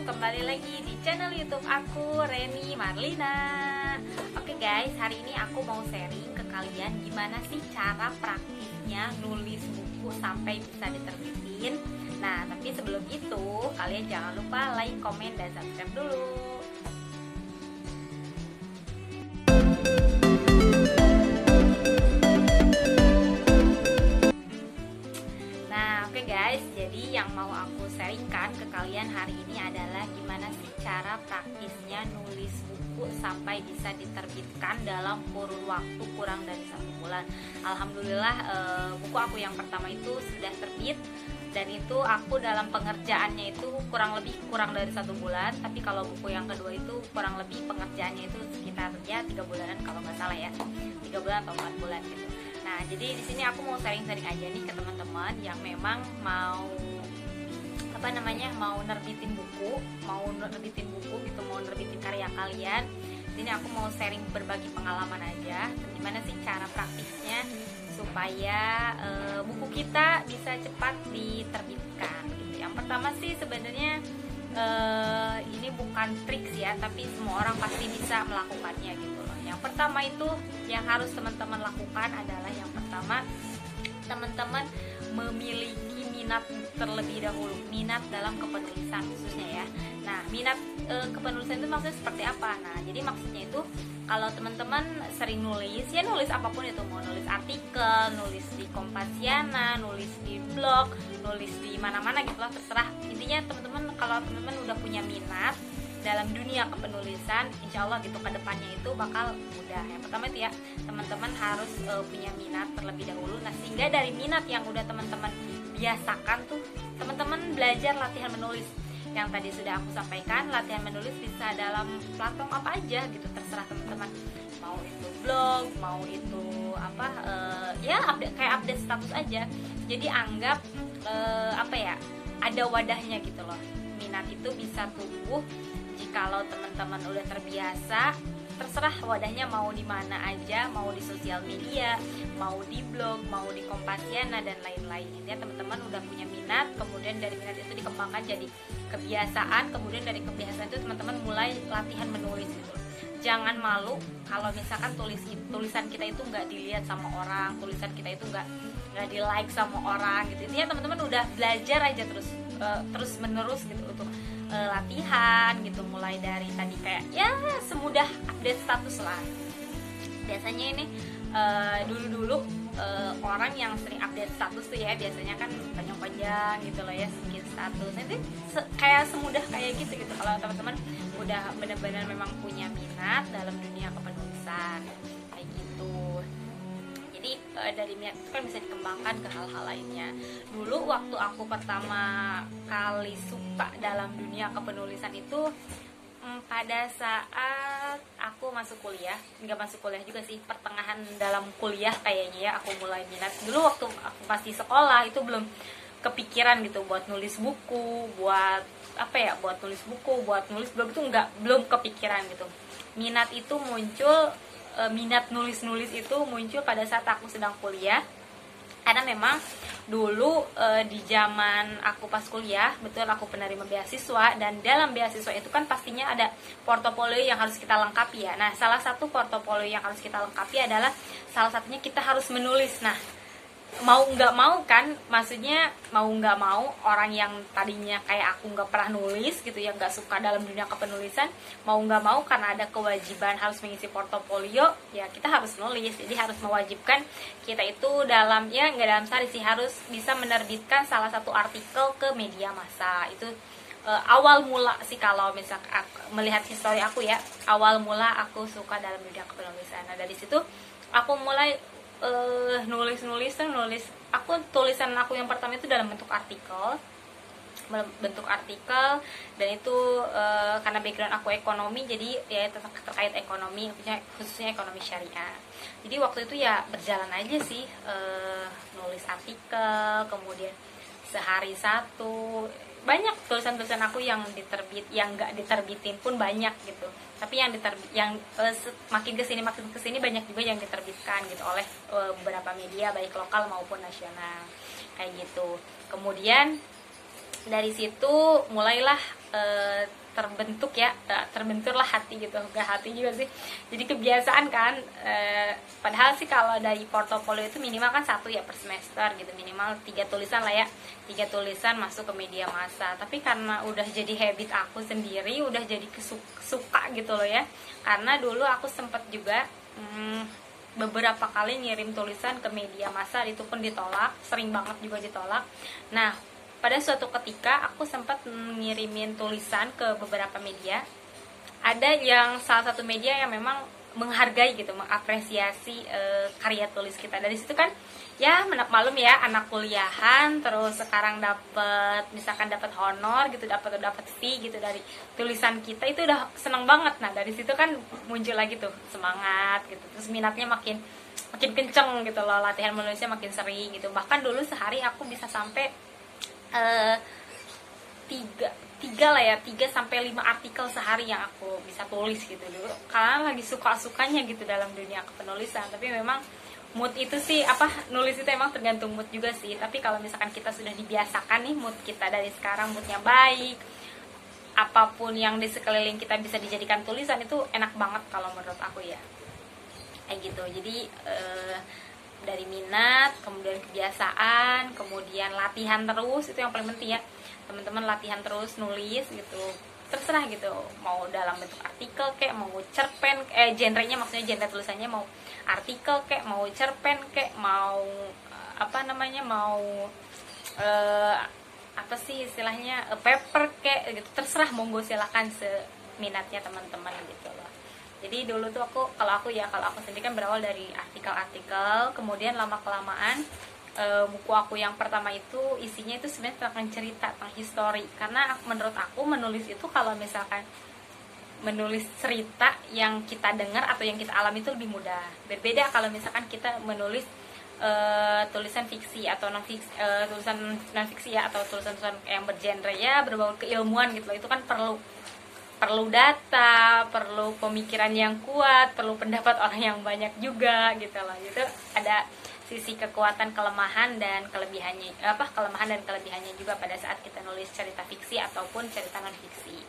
kembali lagi di channel YouTube aku, Reni Marlina. Oke guys, hari ini aku mau sharing ke kalian gimana sih cara praktisnya nulis buku sampai bisa diterbitin. Nah, tapi sebelum itu kalian jangan lupa like, komen, dan subscribe dulu. Oke guys, jadi yang mau aku sharingkan ke kalian hari ini adalah gimana sih cara praktisnya nulis buku sampai bisa diterbitkan dalam kurun waktu kurang dari 1 bulan. Alhamdulillah buku aku yang pertama itu sudah terbit, dan itu aku dalam pengerjaannya itu kurang dari 1 bulan. Tapi kalau buku yang kedua itu kurang lebih pengerjaannya itu sekitar 3 bulanan kalau nggak salah ya, 3 bulan atau 4 bulan gitu. Nah, jadi di sini aku mau sharing-sharing aja nih ke teman-teman yang memang mau mau nerbitin buku gitu, mau nerbitin karya kalian. Ini aku mau sharing berbagi pengalaman aja, gimana sih cara praktisnya supaya buku kita bisa cepat diterbitkan gitu. Yang pertama sih sebenarnya ini bukan trik ya, tapi semua orang pasti bisa melakukannya gitu loh. Yang pertama itu yang harus teman-teman lakukan adalah yang pertama, teman-teman memiliki minat terlebih dahulu, minat dalam kepenulisan khususnya ya. Nah, minat kepenulisan itu maksudnya seperti apa? Nah, jadi maksudnya itu kalau teman-teman sering nulis, ya nulis apapun itu, mau nulis artikel, nulis di Kompasiana, nulis di blog, nulis di mana-mana gitu lah, terserah. Intinya teman-teman kalau teman-teman udah punya minat dalam dunia kepenulisan, insya Allah gitu ke depannya itu bakal mudah. Yang pertama itu ya, teman-teman harus punya minat terlebih dahulu. Nah, sehingga dari minat yang udah teman-teman biasakan tuh, teman-teman belajar latihan menulis. Yang tadi sudah aku sampaikan, latihan menulis bisa dalam platform apa aja gitu, terserah teman-teman. Mau itu blog, mau itu kayak update status aja. Jadi anggap ada wadahnya gitu loh. Minat itu bisa tumbuh jikalau teman-teman udah terbiasa. Terserah wadahnya mau di mana aja, mau di sosial media, mau di blog, mau di Kompasiana dan lain-lain. Intinya teman-teman udah punya minat, kemudian dari minat itu dikembangkan jadi kebiasaan, kemudian dari kebiasaan itu teman-teman mulai latihan menulis gitu. Jangan malu kalau misalkan tulisan kita itu nggak dilihat sama orang, tulisan kita itu nggak di like sama orang gitu. Intinya teman-teman udah belajar aja terus menerus gitu untuk latihan gitu, mulai dari tadi kayak ya semudah update status lah. Biasanya ini dulu orang yang sering update status tuh ya biasanya kan panjang-panjang gitu loh ya, sedikit status. Nanti kayak semudah kayak gitu kalau teman-teman udah benar-benar memang punya minat dalam dunia kepenulisan kayak gitu. Jadi dari minat itu kan bisa dikembangkan ke hal-hal lainnya. Dulu waktu aku pertama kali suka dalam dunia kepenulisan itu pada saat aku masuk kuliah, nggak masuk kuliah juga sih, pertengahan dalam kuliah kayaknya ya aku mulai minat. Dulu waktu aku masih sekolah itu belum kepikiran gitu buat nulis buku, buat nulis blog itu belum kepikiran gitu. Minat itu muncul, minat nulis itu muncul pada saat aku sedang kuliah. Karena memang dulu di zaman aku pas kuliah, betul aku penerima beasiswa, dan dalam beasiswa itu kan pastinya ada portofolio yang harus kita lengkapi ya. Nah, salah satu portofolio yang harus kita lengkapi adalah salah satunya kita harus menulis. Nah, mau nggak mau orang yang tadinya kayak aku nggak pernah nulis gitu ya, nggak suka dalam dunia kepenulisan, mau nggak mau karena ada kewajiban harus mengisi portofolio ya, kita harus nulis. Jadi harus mewajibkan kita itu dalam nggak dalam sehari sih, harus bisa menerbitkan salah satu artikel ke media massa. Itu awal mula sih kalau misalkan melihat histori aku ya, awal mula aku suka dalam dunia kepenulisan. Nah, dari situ aku mulai nulis. Tulisan aku yang pertama itu dalam bentuk artikel, dan itu karena background aku ekonomi, jadi ya terkait ekonomi, khususnya ekonomi syariah. Jadi waktu itu ya berjalan aja sih, nulis artikel, kemudian sehari satu. Banyak tulisan-tulisan aku yang nggak diterbitin pun banyak gitu. Tapi makin kesini banyak juga yang diterbitkan gitu oleh beberapa media baik lokal maupun nasional kayak gitu. Kemudian Dari situ mulailah terbenturlah hati gitu, gak hati juga sih, jadi kebiasaan kan. Padahal sih kalau dari portofolio itu minimal kan 1 ya per semester gitu, minimal 3 tulisan lah ya, 3 tulisan masuk ke media massa. Tapi karena udah jadi habit aku sendiri, udah jadi suka gitu loh ya, karena dulu aku sempet juga beberapa kali ngirim tulisan ke media massa, itu pun ditolak, sering banget juga ditolak. Nah, pada suatu ketika aku sempat ngirimin tulisan ke beberapa media. Ada yang salah satu media yang memang menghargai gitu, mengapresiasi karya tulis kita. Dari situ kan ya malum ya, anak kuliahan terus sekarang misalkan dapat honor gitu, dapat fee gitu dari tulisan kita, itu udah seneng banget. Nah, dari situ kan muncul lagi tuh semangat gitu. Terus minatnya makin kenceng gitu loh, latihan menulisnya makin sering gitu. Bahkan dulu sehari aku bisa sampai tiga lah ya, 3-5 artikel sehari yang aku bisa tulis gitu dulu, karena lagi suka-sukanya gitu dalam dunia kepenulisan. Tapi memang mood itu sih, nulis itu emang tergantung mood juga sih. Tapi kalau misalkan kita sudah dibiasakan nih, mood kita dari sekarang moodnya baik, apapun yang di sekeliling kita bisa dijadikan tulisan, itu enak banget kalau menurut aku ya, kayak gitu. Jadi dari minat, kemudian kebiasaan, kemudian latihan terus, itu yang paling penting ya teman-teman, latihan terus nulis gitu, terserah gitu, mau dalam bentuk artikel kayak mau cerpen, genrenya, maksudnya genre tulisannya mau artikel kayak mau cerpen kayak mau mau apa sih istilahnya, paper kayak gitu, terserah, monggo silakan seminatnya teman-teman gitu loh. Jadi dulu tuh kalau aku sendiri kan berawal dari artikel-artikel, kemudian lama-kelamaan buku aku yang pertama itu isinya itu sebenarnya tentang cerita, tentang histori. Karena menurut aku menulis itu, kalau misalkan menulis cerita yang kita dengar atau yang kita alami itu lebih mudah. Berbeda kalau misalkan kita menulis tulisan fiksi atau tulisan non fiksi ya, atau tulisan-tulisan yang bergenre ya berbau keilmuan gitu loh. Itu kan perlu data, perlu pemikiran yang kuat, perlu pendapat orang yang banyak juga gitu loh. Itu ada sisi kekuatan, kelemahan dan kelebihannya, kelemahan dan kelebihannya juga pada saat kita nulis cerita fiksi ataupun cerita non fiksi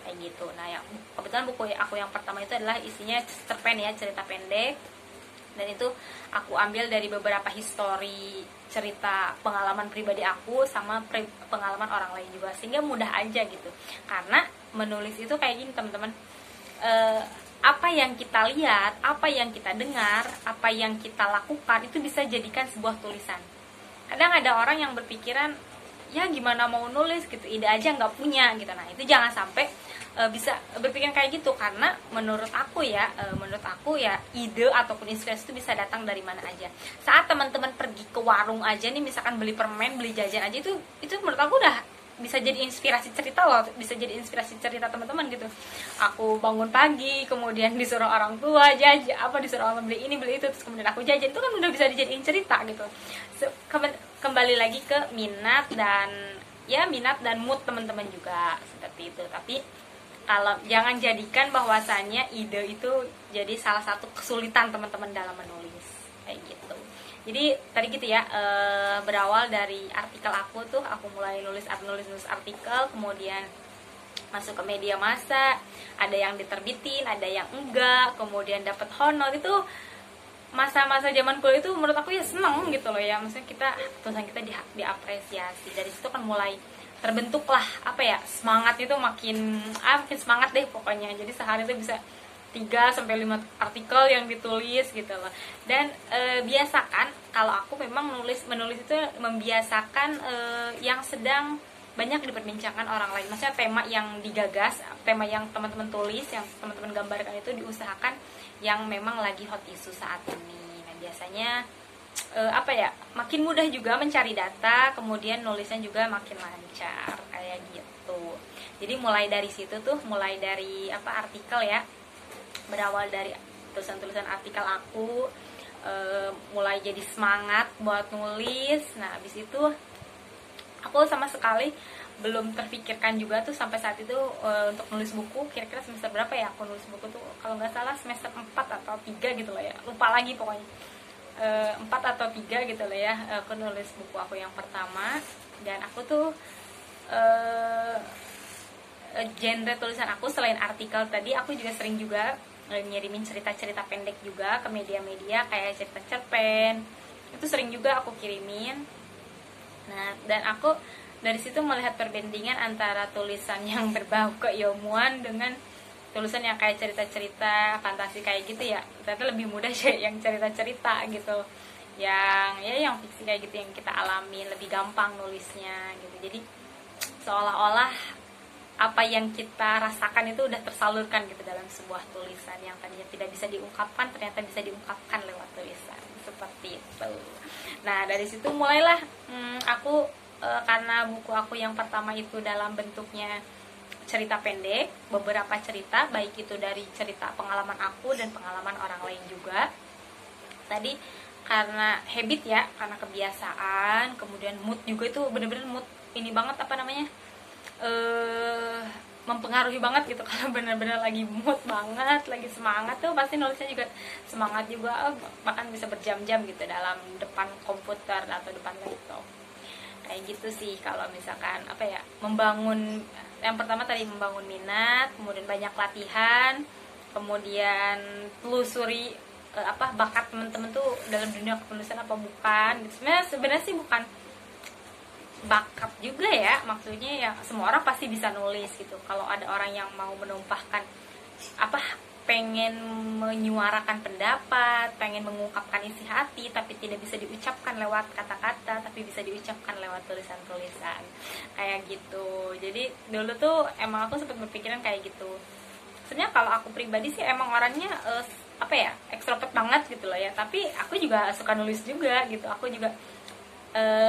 kayak gitu. Nah, yang kebetulan buku aku yang pertama itu adalah isinya cerpen ya, cerita pendek, dan itu aku ambil dari beberapa histori cerita pengalaman pribadi aku sama pengalaman orang lain juga, sehingga mudah aja gitu. Karena menulis itu kayak gini teman-teman, apa yang kita lihat, apa yang kita dengar, apa yang kita lakukan itu bisa jadikan sebuah tulisan. Kadang ada orang yang berpikiran, ya gimana mau nulis gitu, ide aja nggak punya gitu. Nah, itu jangan sampai bisa berpikir kayak gitu, karena menurut aku ya ide ataupun inspirasi itu bisa datang dari mana aja. Saat teman-teman pergi ke warung aja nih, misalkan beli permen, beli jajan aja, itu menurut aku udah bisa jadi inspirasi cerita loh, bisa jadi inspirasi cerita teman-teman gitu. Aku bangun pagi, kemudian disuruh orang tua jajan, disuruh orang beli ini beli itu, terus kemudian aku jajan, itu kan udah bisa dijadiin cerita gitu. Kembali lagi ke minat dan mood teman-teman juga seperti itu. Tapi kalau jangan jadikan bahwasannya ide itu jadi salah satu kesulitan teman-teman dalam menulis kayak gitu. Jadi tadi gitu ya, berawal dari artikel aku mulai nulis artikel, kemudian masuk ke media massa, ada yang diterbitin, ada yang enggak, kemudian dapat honor. Itu masa-masa zaman kuliah itu menurut aku ya seneng gitu loh ya, maksudnya tulisan kita diapresiasi. Dari situ kan mulai terbentuklah semangat itu makin semangat deh pokoknya. Jadi sehari itu bisa 3-5 artikel yang ditulis gitu loh. Dan biasakan, kalau aku memang menulis itu membiasakan yang sedang banyak diperbincangkan orang lain. Maksudnya tema yang digagas, tema yang teman-teman tulis, yang teman-teman gambarkan itu diusahakan yang memang lagi hot isu saat ini. Nah, biasanya makin mudah juga mencari data, kemudian nulisnya juga makin lancar kayak gitu. Jadi mulai dari situ mulai dari artikel ya, berawal dari tulisan-tulisan artikel aku, mulai jadi semangat buat nulis. Nah, habis itu aku sama sekali belum terpikirkan juga sampai saat itu untuk nulis buku. Kira-kira semester berapa ya aku nulis buku kalau nggak salah semester 4 atau 3 gitu lah ya, lupa lagi pokoknya. 4 atau 3 gitu lah ya, aku nulis buku aku yang pertama. Dan aku genre tulisan aku selain artikel tadi, aku juga sering juga ngirimin cerita-cerita pendek juga ke media-media kayak cerita cerpen, itu sering juga aku kirimin. Nah, dan aku dari situ melihat perbandingan antara tulisan yang berbau keilmuan dengan tulisan yang kayak cerita-cerita fantasi kayak gitu ya. Ternyata lebih mudah sih yang cerita-cerita gitu, yang fiksi kayak gitu yang kita alami, lebih gampang nulisnya gitu. Jadi seolah-olah apa yang kita rasakan itu udah tersalurkan gitu dalam sebuah tulisan yang tadinya tidak bisa diungkapkan, ternyata bisa diungkapkan lewat tulisan, seperti itu. Nah, dari situ mulailah aku karena buku aku yang pertama itu dalam bentuknya cerita pendek, beberapa cerita, baik itu dari cerita pengalaman aku dan pengalaman orang lain juga. Tadi karena habit ya, karena kebiasaan, kemudian mood juga, itu bener-bener mood ini banget, apa namanya, mempengaruhi banget gitu. Kalau benar-benar lagi mood banget, lagi semangat tuh pasti nulisnya juga semangat juga, bahkan bisa berjam-jam gitu dalam depan komputer atau depan laptop. Kayak gitu sih kalau misalkan apa ya, membangun, yang pertama tadi membangun minat, kemudian banyak latihan, kemudian telusuri bakat teman-teman tuh dalam dunia kepenulisan apa bukan gitu. Sebenarnya sih bukan bakat juga ya, maksudnya ya semua orang pasti bisa nulis gitu. Kalau ada orang yang mau menumpahkan pengen menyuarakan pendapat, pengen mengungkapkan isi hati tapi tidak bisa diucapkan lewat kata-kata, tapi bisa diucapkan lewat tulisan-tulisan kayak gitu. Jadi dulu tuh emang aku sempat berpikiran kayak gitu. Sebenarnya kalau aku pribadi sih emang orangnya ekstrovert banget gitu loh ya, tapi aku juga suka nulis juga gitu. Aku juga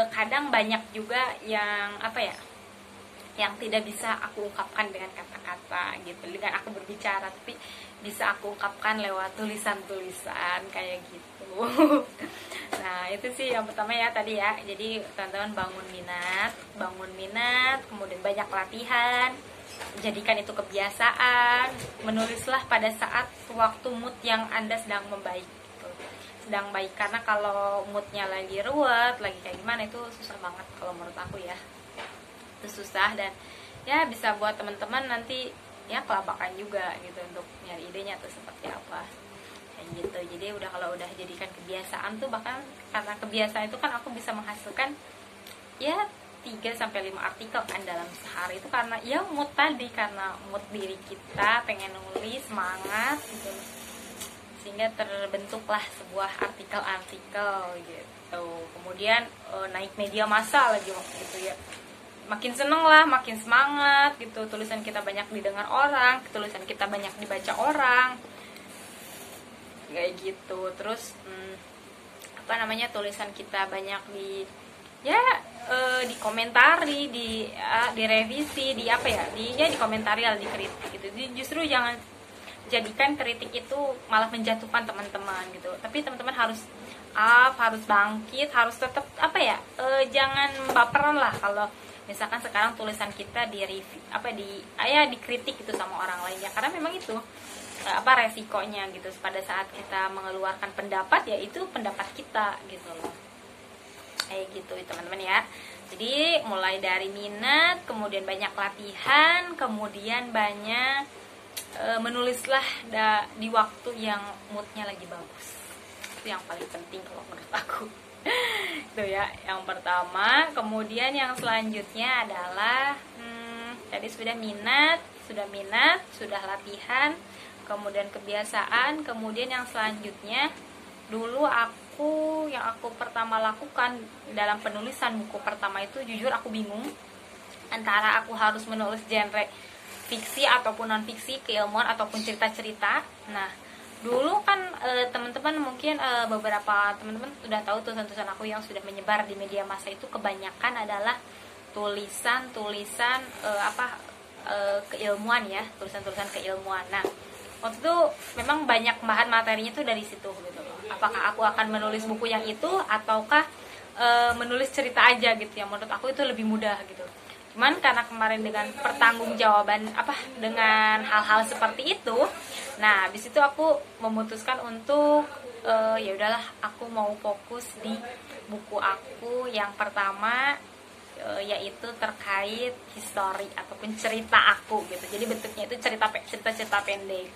kadang banyak juga yang yang tidak bisa aku ungkapkan dengan kata-kata gitu, dengan aku berbicara, tapi bisa aku ungkapkan lewat tulisan-tulisan kayak gitu. Nah, itu sih yang pertama ya tadi ya. Jadi teman-teman bangun minat, kemudian banyak latihan, jadikan itu kebiasaan. Menulislah pada saat waktu mood yang Anda sedang membaik. Sedang baik, karena kalau moodnya lagi ruwet, lagi kayak gimana, itu susah banget kalau menurut aku ya. Itu susah, dan ya bisa buat teman-teman nanti ya kelabakan juga gitu untuk nyari idenya tuh seperti apa kayak gitu. Jadi kalau udah jadikan kebiasaan tuh, bahkan karena kebiasaan itu kan aku bisa menghasilkan ya 3-5 artikel kan dalam sehari, itu karena ya mood tadi, karena mood diri kita pengen nulis, semangat gitu, sehingga terbentuklah sebuah artikel-artikel gitu. Kemudian naik media massa lagi waktu itu ya, makin seneng lah, makin semangat gitu. Tulisan kita banyak didengar orang, tulisan kita banyak dibaca orang kayak gitu. Terus tulisan kita banyak dikomentari, direvisi, dikomentari, dikritik gitu. Jadi justru jangan jadikan kritik itu malah menjatuhkan teman-teman gitu. Tapi teman-teman harus harus bangkit, harus tetap jangan baperan lah kalau misalkan sekarang tulisan kita dikritik itu sama orang lain ya, karena memang itu resikonya gitu. Pada saat kita mengeluarkan pendapat, ya itu pendapat kita gitu loh, kayak gitu teman-teman ya. Jadi mulai dari minat, kemudian banyak latihan, kemudian banyak menulislah di waktu yang moodnya lagi bagus. Itu yang paling penting kalau menurut aku. Itu ya yang pertama. Kemudian yang selanjutnya adalah tadi sudah minat, sudah latihan, kemudian kebiasaan. Kemudian yang selanjutnya, dulu yang aku pertama lakukan dalam penulisan buku pertama itu, jujur aku bingung antara aku harus menulis genre fiksi ataupun non fiksi, keilmuan ataupun cerita-cerita. Nah, dulu kan teman-teman mungkin beberapa teman-teman sudah tahu tulisan-tulisan aku yang sudah menyebar di media massa itu kebanyakan adalah tulisan-tulisan keilmuan ya, tulisan-tulisan keilmuan. Nah, waktu itu memang banyak bahan materinya tuh dari situ gitu loh. Apakah aku akan menulis buku yang itu ataukah menulis cerita aja gitu ya. Menurut aku itu lebih mudah gitu. Cuman karena kemarin dengan pertanggungjawaban dengan hal-hal seperti itu, nah habis itu aku memutuskan untuk ya udahlah, aku mau fokus di buku aku yang pertama yaitu terkait histori ataupun cerita aku gitu. Jadi bentuknya itu cerita pendek.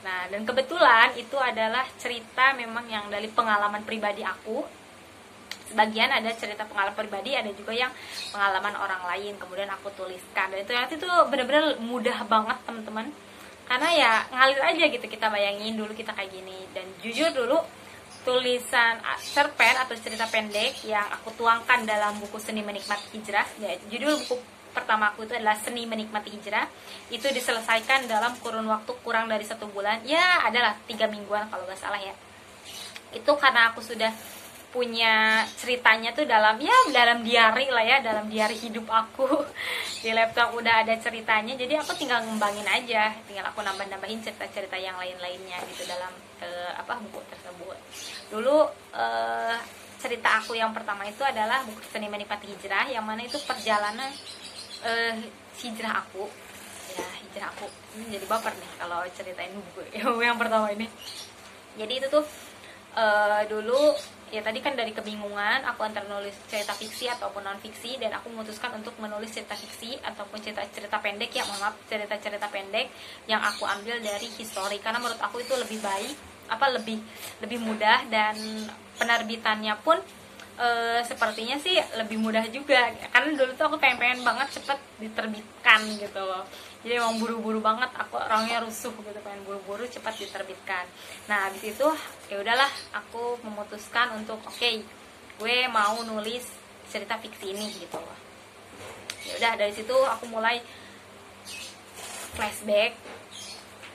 Nah, dan kebetulan itu adalah cerita memang yang dari pengalaman pribadi aku. Sebagian ada cerita pengalaman pribadi, ada juga yang pengalaman orang lain, kemudian aku tuliskan. Dan itu benar-benar mudah banget teman-teman, karena ya ngalir aja gitu. Kita bayangin dulu kita kayak gini. Dan jujur dulu, tulisan cerpen atau cerita pendek yang aku tuangkan dalam buku Seni Menikmati Hijrah, ya, judul buku pertama aku itu adalah Seni Menikmati Hijrah, itu diselesaikan dalam kurun waktu kurang dari 1 bulan, ya adalah 3 mingguan kalau nggak salah ya. Itu karena aku sudah punya ceritanya tuh dalam diary lah ya, dalam diary hidup aku. Di laptop udah ada ceritanya, jadi aku tinggal ngembangin aja, tinggal aku nambahin cerita-cerita yang lain-lainnya gitu dalam buku tersebut. Dulu cerita aku yang pertama itu adalah buku Seni Menikmati Hijrah, yang mana itu perjalanan hijrah aku. Ya, hijrah aku. Ini jadi baper nih kalau ceritain buku yang pertama ini. Jadi itu tuh dulu ya, tadi kan dari kebingungan aku antara nulis cerita fiksi ataupun non fiksi, dan aku memutuskan untuk menulis cerita fiksi ataupun cerita pendek ya, cerita pendek yang aku ambil dari histori, karena menurut aku itu lebih baik, lebih mudah, dan penerbitannya pun sepertinya sih lebih mudah juga, karena dulu tuh aku pengen banget cepet diterbitkan gitu loh. Jadi emang buru-buru banget, aku orangnya rusuh gitu, pengen buru-buru cepat diterbitkan. Nah, habis itu ya udahlah, aku memutuskan untuk gue mau nulis cerita fiksi ini gitu loh. Ya udah, dari situ aku mulai flashback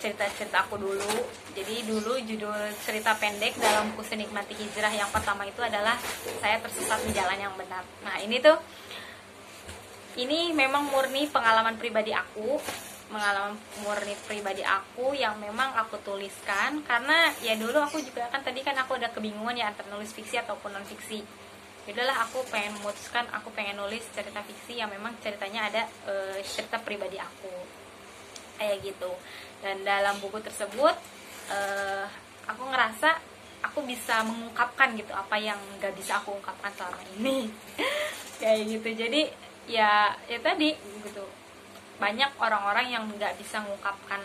cerita-cerita aku dulu. Jadi dulu judul cerita pendek dalam buku Seni Menikmati Hijrah yang pertama itu adalah Saya Tersesat di Jalan Yang Benar. Nah, ini memang murni pengalaman pribadi aku, yang memang aku tuliskan, karena ya dulu aku juga kan tadi kan aku ada kebingungan ya antara nulis fiksi ataupun non fiksi. Yaudahlah, aku pengen nulis cerita fiksi yang memang ceritanya ada cerita pribadi aku kayak gitu. Dan dalam buku tersebut aku ngerasa aku bisa mengungkapkan gitu apa yang gak bisa aku ungkapkan selama ini. Kayak gitu. Jadi ya tadi gitu, banyak orang-orang yang nggak bisa mengungkapkan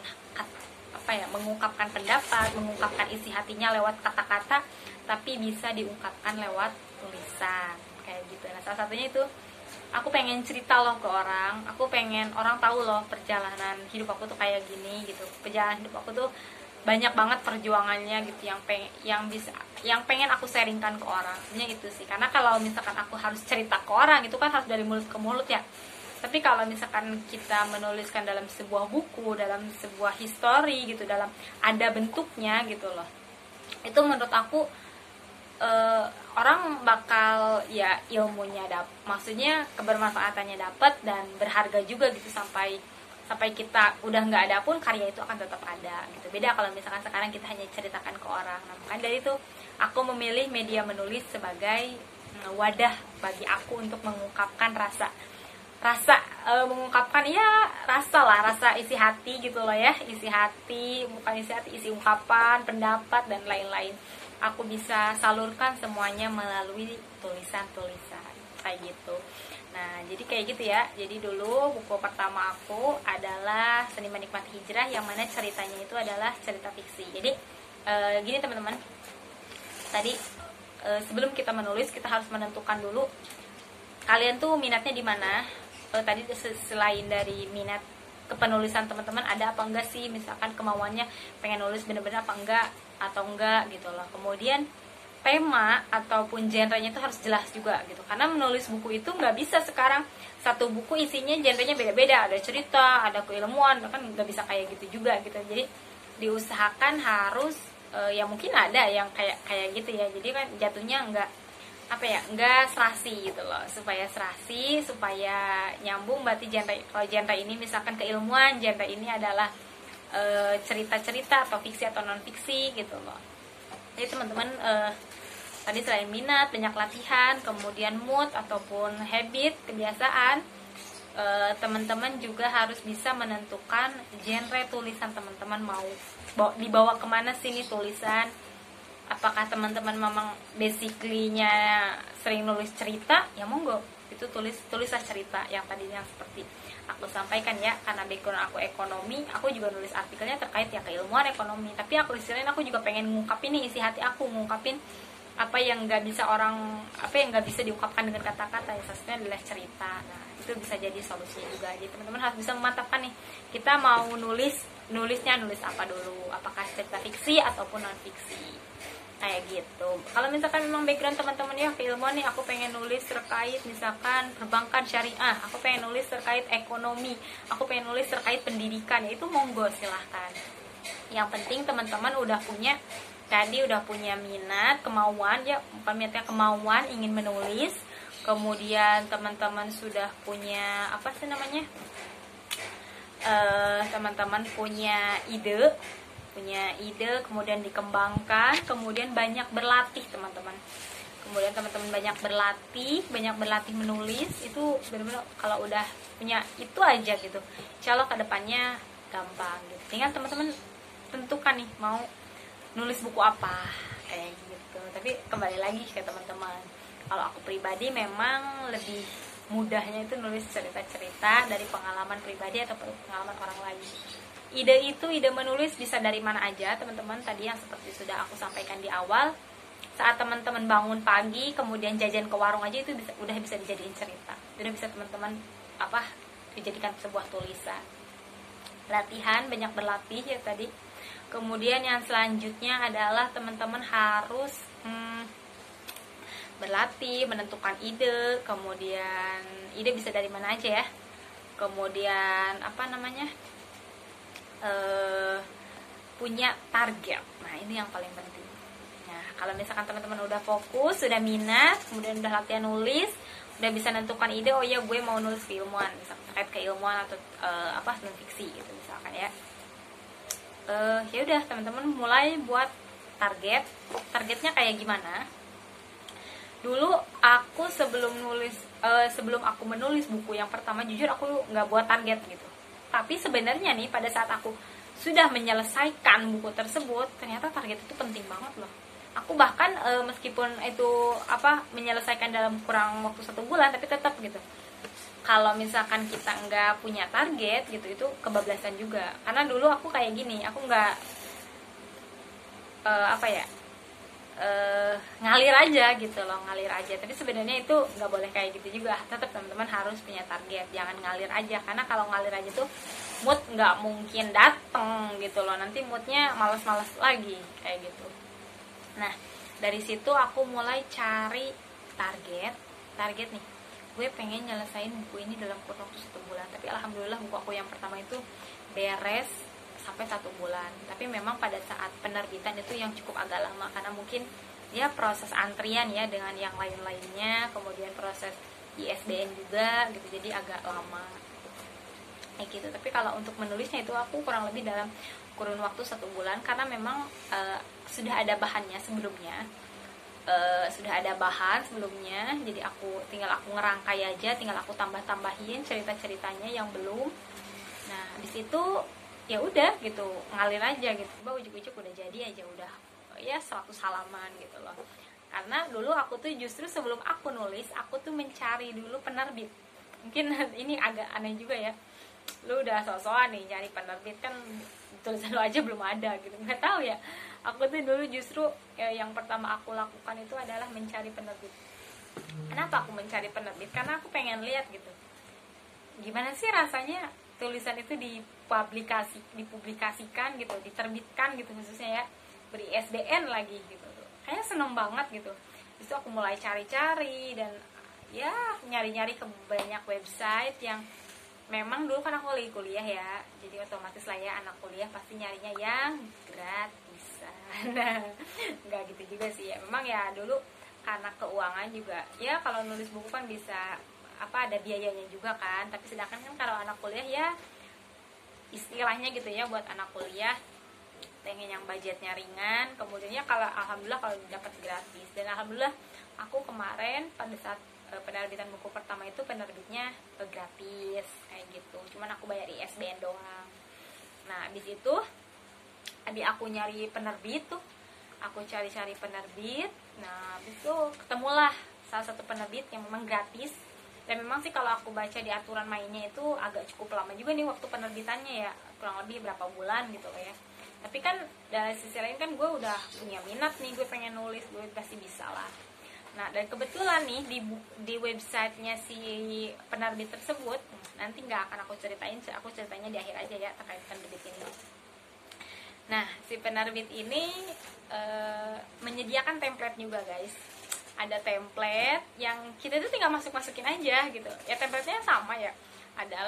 pendapat, mengungkapkan isi hatinya lewat kata-kata, tapi bisa diungkapkan lewat tulisan kayak gitu. Nah, salah satunya itu aku pengen cerita loh ke orang, aku pengen orang tahu loh perjalanan hidup aku tuh kayak gini gitu. Perjalanan hidup aku tuh banyak banget perjuangannya gitu, yang pengen aku sharingkan ke orang. Sebenarnya itu sih, karena kalau misalkan aku harus cerita ke orang itu kan harus dari mulut ke mulut ya. Tapi kalau misalkan kita menuliskan dalam sebuah buku, dalam sebuah histori gitu, dalam ada bentuknya gitu loh, itu menurut aku orang bakal ya ilmunya maksudnya kebermanfaatannya dapat dan berharga juga gitu, sampai kita udah nggak ada pun karya itu akan tetap ada gitu. Beda kalau misalkan sekarang kita hanya ceritakan ke orang. Nah, makanya dari itu aku memilih media menulis sebagai wadah bagi aku untuk mengungkapkan mengungkapkan ya rasa isi hati gitu loh ya, isi hati, bukan isi hati, isi ungkapan, pendapat dan lain-lain. Aku bisa salurkan semuanya melalui tulisan-tulisan kayak gitu. Nah, jadi kayak gitu ya. Jadi dulu buku pertama aku adalah Seni Menikmati Hijrah, yang mana ceritanya itu adalah cerita fiksi. Jadi gini teman-teman, tadi sebelum kita menulis kita harus menentukan dulu kalian tuh minatnya di mana. Tadi selain dari minat kepenulisan teman-teman, ada apa enggak sih, misalkan kemauannya pengen nulis bener-bener apa enggak atau enggak gitu loh. Kemudian tema ataupun genrenya itu harus jelas juga gitu, karena menulis buku itu nggak bisa sekarang satu buku isinya genrenya beda-beda, ada cerita, ada keilmuan, kan nggak bisa kayak gitu juga gitu. Jadi diusahakan harus ya mungkin ada yang kayak gitu ya, jadi kan jatuhnya nggak serasi gitu loh, supaya serasi, supaya nyambung. Berarti kalau genre ini misalkan keilmuan, genre ini adalah cerita-cerita atau fiksi atau non fiksi gitu loh. Jadi teman-teman tadi selain minat, banyak latihan, kemudian mood ataupun habit, kebiasaan, teman-teman juga harus bisa menentukan genre tulisan teman-teman mau dibawa kemana sih nih tulisan. Apakah teman-teman memang basically-nya sering nulis cerita, ya monggo itu tulislah cerita yang tadinya seperti aku sampaikan ya, karena background aku ekonomi, aku juga nulis artikelnya terkait ya keilmuan ekonomi, tapi aku istilahnya aku juga pengen ngungkapin nih isi hati aku, ngungkapin apa yang nggak bisa diungkapkan dengan kata-kata, ya satunya adalah cerita. Nah itu bisa jadi solusinya juga. Jadi teman-teman harus bisa memantapkan nih, kita mau nulisnya nulis apa dulu, apakah cerita fiksi ataupun non fiksi, kayak gitu. Kalau misalkan memang background teman-teman ya keilmuan nih, aku pengen nulis terkait misalkan perbankan syariah, aku pengen nulis terkait ekonomi, aku pengen nulis terkait pendidikan, ya itu monggo silahkan. Yang penting teman-teman udah punya minat, kemauan ya, bukan minatnya, kemauan ingin menulis. Kemudian teman-teman sudah punya teman-teman punya ide, kemudian dikembangkan, kemudian banyak berlatih teman-teman. Kemudian teman-teman banyak berlatih menulis, itu benar-benar kalau udah punya itu aja gitu, insya Allah kedepannya gampang gitu. Tinggal teman-teman tentukan nih mau nulis buku apa kayak gitu. Tapi kembali lagi ke teman-teman, kalau aku pribadi memang lebih mudahnya itu nulis cerita-cerita dari pengalaman pribadi atau pengalaman orang lain. Ide menulis bisa dari mana aja teman-teman. Tadi yang seperti sudah aku sampaikan di awal, saat teman-teman bangun pagi kemudian jajan ke warung aja itu udah bisa dijadiin cerita, udah bisa teman-teman dijadikan sebuah tulisan. Latihan, banyak berlatih ya tadi. Kemudian yang selanjutnya adalah teman-teman harus berlatih menentukan ide. Kemudian ide bisa dari mana aja ya. Kemudian punya target. Nah ini yang paling penting. Nah kalau misalkan teman-teman udah fokus, sudah minat, kemudian udah latihan nulis, udah bisa nentukan ide, oh iya gue mau nulis keilmuan, misalkan terkait keilmuan atau non fiksi gitu misalkan ya. Ya udah teman-teman mulai buat targetnya kayak gimana. Dulu aku sebelum aku menulis buku yang pertama, jujur aku nggak buat target gitu. Tapi sebenarnya nih pada saat aku sudah menyelesaikan buku tersebut, ternyata target itu penting banget loh. Aku bahkan meskipun itu menyelesaikan dalam kurang waktu 1 bulan, tapi tetap gitu. Kalau misalkan kita nggak punya target gitu, itu kebablasan juga. Karena dulu aku kayak gini, aku nggak ngalir aja gitu loh, tapi sebenarnya itu nggak boleh kayak gitu juga. Tetap teman-teman harus punya target, jangan ngalir aja, karena kalau ngalir aja tuh mood nggak mungkin dateng gitu loh, nanti moodnya malas-malas lagi kayak gitu. Nah dari situ aku mulai cari target nih, gue pengen nyelesain buku ini dalam kurun waktu 1 bulan. Tapi alhamdulillah buku aku yang pertama itu beres sampai 1 bulan. Tapi memang pada saat penerbitan itu yang cukup agak lama, karena mungkin ya proses antrian ya dengan yang lain-lainnya, kemudian proses ISBN juga gitu, jadi agak lama kayak gitu. Tapi kalau untuk menulisnya itu aku kurang lebih dalam kurun waktu 1 bulan, karena memang sudah ada bahannya sebelumnya. Jadi tinggal aku ngerangkai aja, tinggal aku tambah-tambahin cerita-ceritanya yang belum. Nah habis itu ya udah gitu, ngalir aja gitu, ujuk-ujuk udah jadi aja, udah ya 100 halaman gitu loh. Karena dulu aku tuh justru sebelum aku nulis, aku tuh mencari dulu penerbit. Mungkin ini agak aneh juga ya, lu udah sok-sokan nih nyari penerbit, kan tulisan lu aja belum ada gitu, nggak tahu ya. Aku tuh dulu justru yang pertama aku lakukan itu adalah mencari penerbit. Kenapa aku mencari penerbit? Karena aku pengen lihat gitu, gimana sih rasanya tulisan itu dipublikasikan gitu, diterbitkan gitu, khususnya ya beri ISBN lagi gitu. Kayaknya seneng banget gitu. Terus aku mulai cari-cari dan ya nyari-nyari ke banyak website yang memang dulu kan aku lagi kuliah ya, jadi otomatis lah ya anak kuliah pasti nyarinya yang gratisan. Nah, nggak gitu juga sih ya. Memang ya dulu karena keuangan juga ya, kalau nulis buku kan bisa ada biayanya juga kan. Tapi sedangkan kan kalau anak kuliah ya istilahnya gitu ya, buat anak kuliah pengen yang budgetnya ringan, kemudian ya alhamdulillah kalau dapat gratis. Dan alhamdulillah aku kemarin pada saat penerbitan buku pertama itu penerbitnya gratis kayak gitu, cuman aku bayar ISBN doang. Nah habis itu aku nyari penerbit tuh, aku cari-cari penerbit. Nah habis itu ketemulah salah satu penerbit yang memang gratis, Dan memang sih kalau aku baca di aturan mainnya itu agak cukup lama juga nih waktu penerbitannya ya, kurang lebih berapa bulan gitu loh ya. Tapi kan dari sisi lain kan gue udah punya minat nih, gue pengen nulis, gue pasti bisa lah. Nah, dan kebetulan nih di websitenya si penerbit tersebut, nanti nggak akan aku ceritain, aku ceritanya di akhir aja ya terkait penerbit ini. Nah, si penerbit ini menyediakan template juga guys. Ada template yang kita tuh tinggal masukin aja gitu. Ya templatenya sama ya. Ada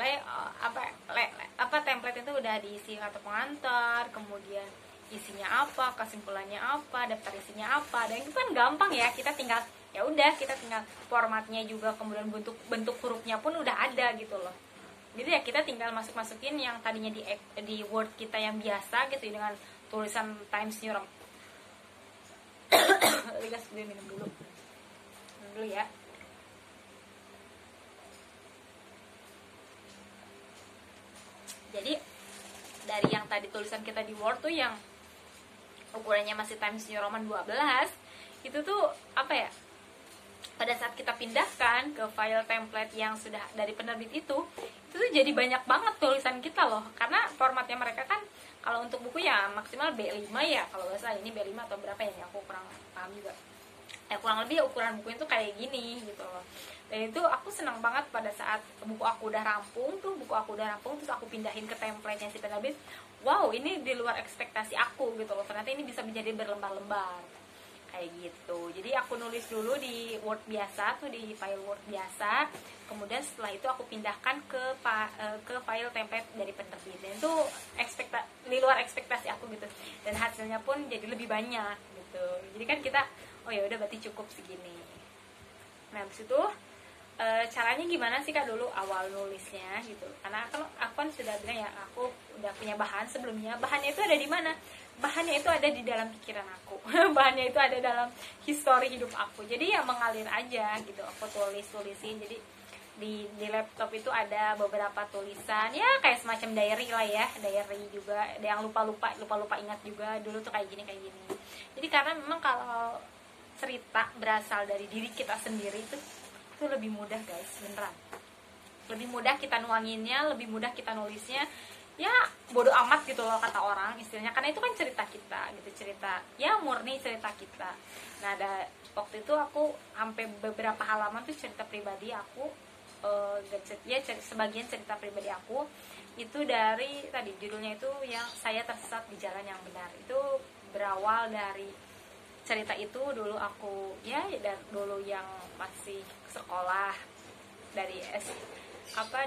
apa template itu udah diisi kartu pengantar, kemudian isinya apa, kesimpulannya apa, daftar isinya apa, dan itu kan gampang ya, kita tinggal ya udah kita tinggal formatnya juga, kemudian bentuk hurufnya pun udah ada gitu loh. Jadi ya kita tinggal masukin yang tadinya di Word kita yang biasa gitu dengan tulisan Times New Roman. Guys, gue minum dulu ya. Jadi dari yang tadi tulisan kita di Word tuh yang ukurannya masih Times New Roman 12, itu tuh apa ya, pada saat kita pindahkan ke file template yang sudah dari penerbit itu tuh jadi banyak banget tulisan kita loh, karena formatnya mereka kan kalau untuk buku ya maksimal B5 ya, kalau nggak salah ini B5 atau berapa ya, aku kurang paham juga. Kurang lebih ukuran buku itu kayak gini gitu loh. Dan itu aku senang banget pada saat buku aku udah rampung, terus aku pindahin ke template-nya si penerbit. Wow, ini di luar ekspektasi aku gitu loh. Ternyata ini bisa menjadi berlembar-lembar kayak gitu. Jadi aku nulis dulu di Word biasa tuh, di file Word biasa. Kemudian setelah itu aku pindahkan ke file template dari penerbit. Dan itu di luar ekspektasi aku gitu. Dan hasilnya pun jadi lebih banyak gitu. Jadi kan kita oh ya udah berarti cukup segini. Nah, habis itu caranya gimana sih Kak dulu awal nulisnya gitu. Karena aku kan sudah bilang ya, aku udah punya bahan sebelumnya. Bahannya itu ada di mana? Bahannya itu ada di dalam pikiran aku. Bahannya itu ada dalam histori hidup aku. Jadi ya mengalir aja gitu. Aku tulisin. Jadi di laptop itu ada beberapa tulisan ya kayak semacam diary lah ya, diary juga. Ada yang lupa ingat juga dulu tuh kayak gini. Jadi karena memang kalau cerita berasal dari diri kita sendiri itu lebih mudah guys, beneran. Lebih mudah kita nuanginnya, lebih mudah kita nulisnya. Ya bodo amat gitu loh kata orang istilahnya, karena itu kan cerita kita gitu, cerita ya murni cerita kita. Nah, waktu itu aku sampai beberapa halaman tuh cerita pribadi aku, sebagian cerita pribadi aku itu dari tadi judulnya itu yang saya tersesat di jalan yang benar. Itu berawal dari cerita itu dulu aku dulu yang masih sekolah dari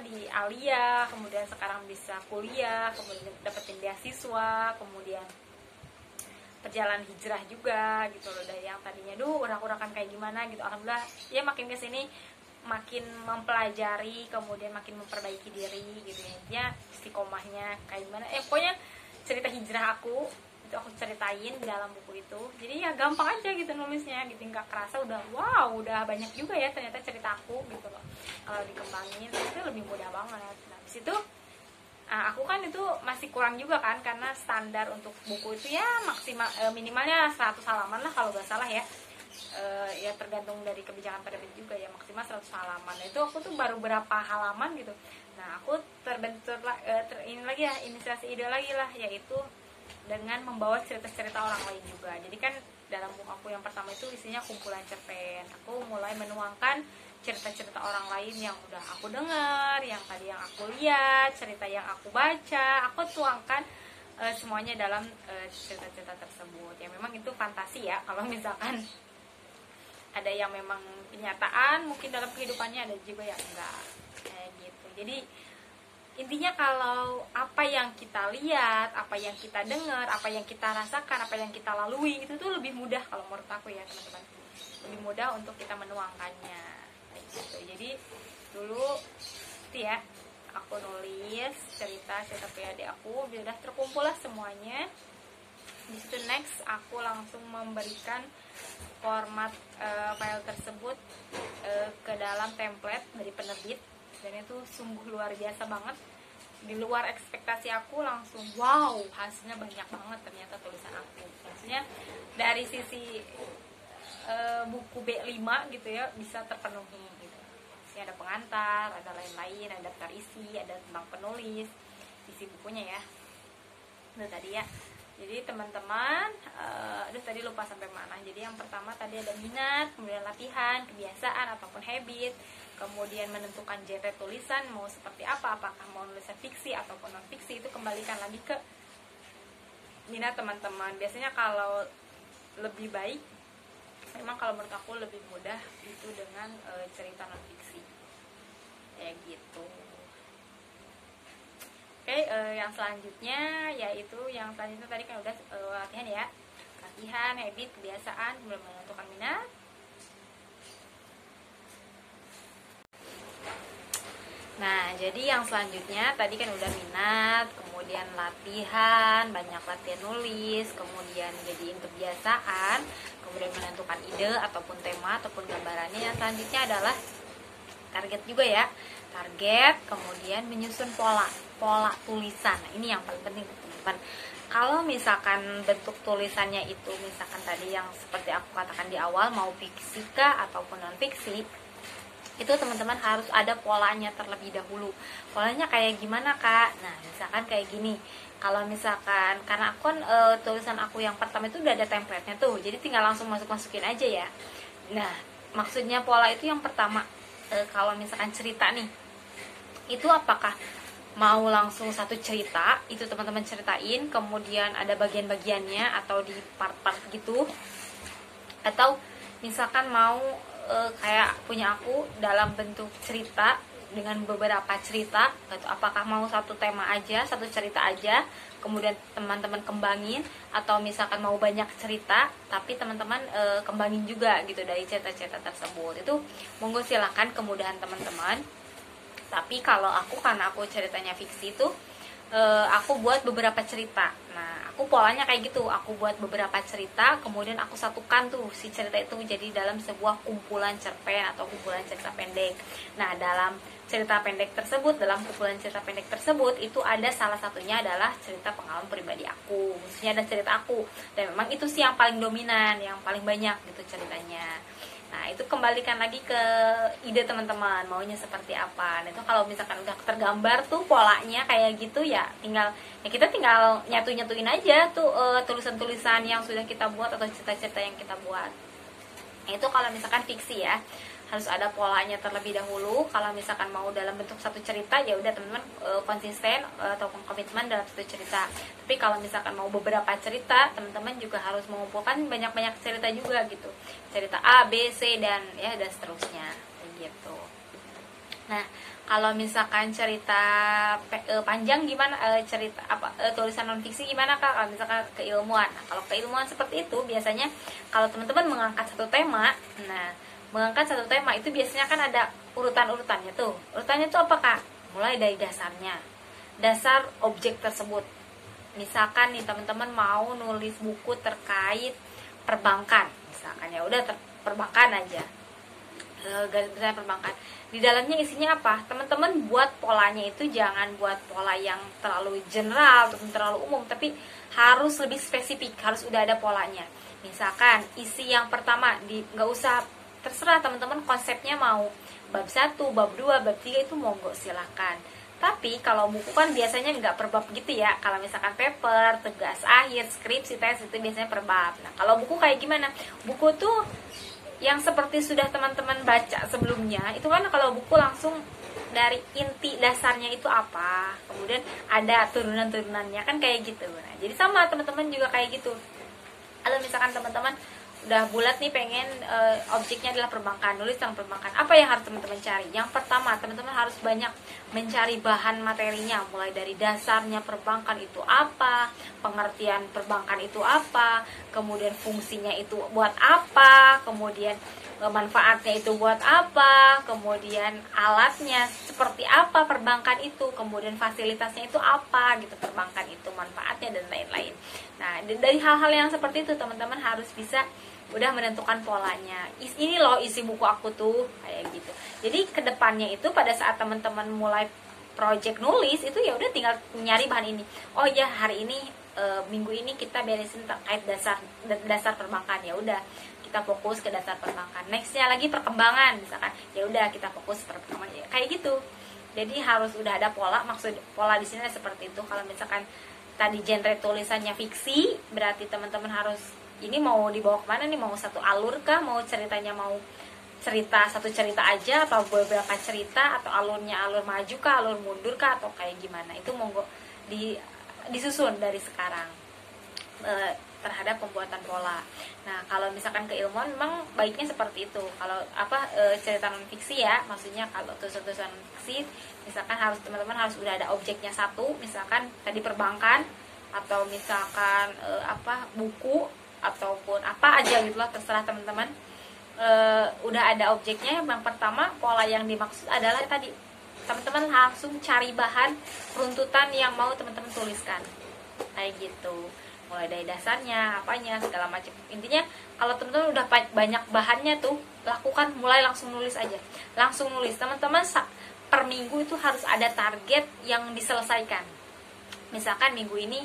di Alia, kemudian sekarang bisa kuliah, kemudian dapetin beasiswa, kemudian perjalanan hijrah juga gitu loh, dari yang tadinya urak-urakan kayak gimana gitu, alhamdulillah ya makin kesini makin mempelajari, kemudian makin memperbaiki diri gitu ya, istiqomahnya kayak gimana, pokoknya cerita hijrah aku itu aku ceritain dalam buku itu. Jadi ya gampang aja gitu nulisnya gitu, nggak kerasa udah banyak juga ya ternyata cerita aku gitu loh. Kalau dikembangin itu lebih mudah banget. Nah, habis itu aku kan itu masih kurang juga kan, karena standar untuk buku itu ya maksimal minimalnya 100 halaman lah kalau nggak salah ya. Ya tergantung dari kebijakan penerbit juga ya, maksimal 100 halaman. Nah, itu aku tuh baru berapa halaman gitu. Nah, aku terbentur ini lagi ya, inisiasi ide lagi lah, yaitu dengan membawa cerita-cerita orang lain juga. Jadi kan dalam buku aku yang pertama itu isinya kumpulan cerpen. Aku mulai menuangkan cerita-cerita orang lain yang udah aku dengar, yang tadi yang aku lihat, cerita yang aku baca, aku tuangkan semuanya dalam cerita-cerita tersebut. Ya memang itu fantasi ya, kalau misalkan ada yang memang kenyataan mungkin dalam kehidupannya, ada juga yang enggak kayak gitu. Jadi intinya kalau apa yang kita lihat, apa yang kita dengar, apa yang kita rasakan, apa yang kita lalui itu tuh lebih mudah kalau menurut aku ya teman-teman, lebih mudah untuk kita menuangkannya kayak gitu. Jadi dulu itu ya aku nulis cerita PAD aku, udah terkumpul lah semuanya. Di situ next aku langsung memberikan format file tersebut ke dalam template dari penerbit. Dan itu sungguh luar biasa banget, di luar ekspektasi aku. Langsung wow, hasilnya banyak banget ternyata tulisan aku. Maksudnya dari sisi buku B5 gitu ya bisa terpenuhi gitu. biasanya ada pengantar, ada lain-lain, ada daftar isi, ada tentang penulis, isi bukunya ya. Itu tadi ya. Jadi teman-teman, tadi lupa sampai mana. Jadi yang pertama tadi ada minat, kemudian latihan, kebiasaan ataupun habit, kemudian menentukan genre tulisan mau seperti apa, apakah mau nulisan fiksi ataupun non fiksi, itu kembalikan lagi ke minat teman-teman. Biasanya kalau lebih baik, memang kalau menurut aku lebih mudah itu dengan cerita non fiksi, kayak gitu. Oke, yang selanjutnya yaitu yang selanjutnya tadi kan udah latihan ya, latihan, habit, kebiasaan, kemudian menentukan minat. Nah, jadi yang selanjutnya tadi kan udah minat, kemudian latihan, banyak latihan nulis, kemudian jadiin kebiasaan, kemudian menentukan ide ataupun tema ataupun gambarannya. Yang selanjutnya adalah target juga ya, target, kemudian menyusun pola tulisan. Nah, ini yang paling penting teman-teman. Kalau misalkan bentuk tulisannya itu misalkan tadi yang seperti aku katakan di awal, mau fiksi kah ataupun non fiksi, itu teman-teman harus ada polanya terlebih dahulu. Polanya kayak gimana kak? Nah, misalkan kayak gini. Kalau misalkan, karena aku kan tulisan aku yang pertama itu udah ada template-nya tuh, jadi tinggal langsung masukin aja ya. Nah, maksudnya pola itu yang pertama, kalau misalkan cerita nih, itu apakah mau langsung satu cerita, itu teman-teman ceritain, kemudian ada bagian-bagiannya atau di part-part gitu, atau misalkan mau kayak punya aku dalam bentuk cerita dengan beberapa cerita, gitu. Apakah mau satu tema aja, satu cerita aja, kemudian teman-teman kembangin, atau misalkan mau banyak cerita tapi teman-teman kembangin juga gitu dari cerita-cerita tersebut. Itu monggo silakan, kemudahan teman-teman. Tapi kalau aku, karena aku ceritanya fiksi itu, aku buat beberapa cerita. Nah, aku polanya kayak gitu, aku buat beberapa cerita, kemudian aku satukan tuh si cerita itu jadi dalam sebuah kumpulan cerpen atau kumpulan cerita pendek. Nah, dalam cerita pendek tersebut, dalam kumpulan cerita pendek tersebut, itu ada salah satunya adalah cerita pengalaman pribadi aku, khususnya ada cerita aku, dan memang itu sih yang paling dominan, yang paling banyak gitu ceritanya. Nah, itu kembalikan lagi ke ide teman-teman, maunya seperti apa. Nah, itu kalau misalkan udah tergambar tuh polanya kayak gitu ya, kita tinggal nyatuin aja tuh tulisan-tulisan yang sudah kita buat atau cerita-cerita yang kita buat. Nah, itu kalau misalkan fiksi ya, harus ada polanya terlebih dahulu. Kalau misalkan mau dalam bentuk satu cerita, ya udah teman-teman konsisten ataupun komitmen dalam satu cerita. Tapi kalau misalkan mau beberapa cerita, teman-teman juga harus mengumpulkan banyak-banyak cerita juga gitu, cerita A, B, C, dan ya dan seterusnya gitu. Nah, kalau misalkan cerita panjang gimana, cerita apa, tulisan non fiksi gimana kak? Kalau misalkan keilmuan, nah, kalau keilmuan seperti itu biasanya kalau teman-teman mengangkat satu tema, mengangkat satu tema itu biasanya kan ada urutan-urutannya tuh. Urutannya tuh apa kak? Mulai dari dasarnya, dasar objek tersebut. Misalkan nih teman-teman mau nulis buku terkait perbankan, misalkan ya udah perbankan aja, garis besar perbankan. Di dalamnya isinya apa? Teman-teman buat polanya itu jangan buat pola yang terlalu general atau terlalu umum, tapi harus lebih spesifik, harus udah ada polanya. Misalkan isi yang pertama nggak usah, terserah teman-teman konsepnya mau bab 1, bab 2, bab 3 itu monggo silakan. Tapi kalau buku kan biasanya nggak per bab gitu ya. Kalau misalkan paper, tugas akhir, skripsi, tes itu biasanya per bab. Nah, kalau buku kayak gimana? Buku tuh yang seperti sudah teman-teman baca sebelumnya, itu kan kalau buku langsung dari inti dasarnya itu apa, kemudian ada turunan-turunannya kan kayak gitu. Nah, jadi sama teman-teman juga kayak gitu. Kalau misalkan teman-teman udah bulat nih pengen objeknya adalah perbankan, nulis tentang perbankan, apa yang harus teman-teman cari? Yang pertama, teman-teman harus banyak mencari bahan materinya, mulai dari dasarnya perbankan itu apa, pengertian perbankan itu apa, kemudian fungsinya itu buat apa, kemudian manfaatnya itu buat apa, kemudian alatnya seperti apa perbankan itu, kemudian fasilitasnya itu apa gitu, perbankan itu manfaatnya dan lain-lain. Nah, dari hal-hal yang seperti itu teman-teman harus bisa udah menentukan polanya. Ini loh isi buku aku tuh kayak gitu. Jadi kedepannya itu pada saat teman-teman mulai project nulis itu ya udah tinggal nyari bahan ini. Oh ya, hari ini minggu ini kita beresin terkait dasar perbankan, ya udah kita fokus ke dasar perbankan. Nextnya lagi perkembangan, misalkan ya udah kita fokus perkembangan, ya, kayak gitu. Jadi harus udah ada pola. Maksud pola di sini seperti itu. Kalau misalkan tadi genre tulisannya fiksi, berarti teman-teman harus ini mau dibawa kemana nih, mau satu alur kah, mau ceritanya mau cerita satu cerita aja atau beberapa cerita, atau alurnya alur maju kah, alur mundur kah, atau kayak gimana, itu monggo disusun dari sekarang terhadap pembuatan pola. Nah kalau misalkan keilmuan memang baiknya seperti itu. Kalau cerita non fiksi ya, maksudnya kalau tulisan fiksi misalkan teman-teman harus udah ada objeknya satu, misalkan tadi perbankan, atau misalkan buku, ataupun apa aja gitu lah, terserah teman-teman. Udah ada objeknya. Yang pertama, pola yang dimaksud adalah tadi teman-teman langsung cari bahan runtutan yang mau teman-teman tuliskan, kayak gitu, mulai dari dasarnya, apanya, segala macam. Intinya kalau teman-teman udah banyak bahannya tuh, lakukan mulai langsung nulis aja, langsung nulis. Teman-teman per minggu itu harus ada target yang diselesaikan. Misalkan minggu ini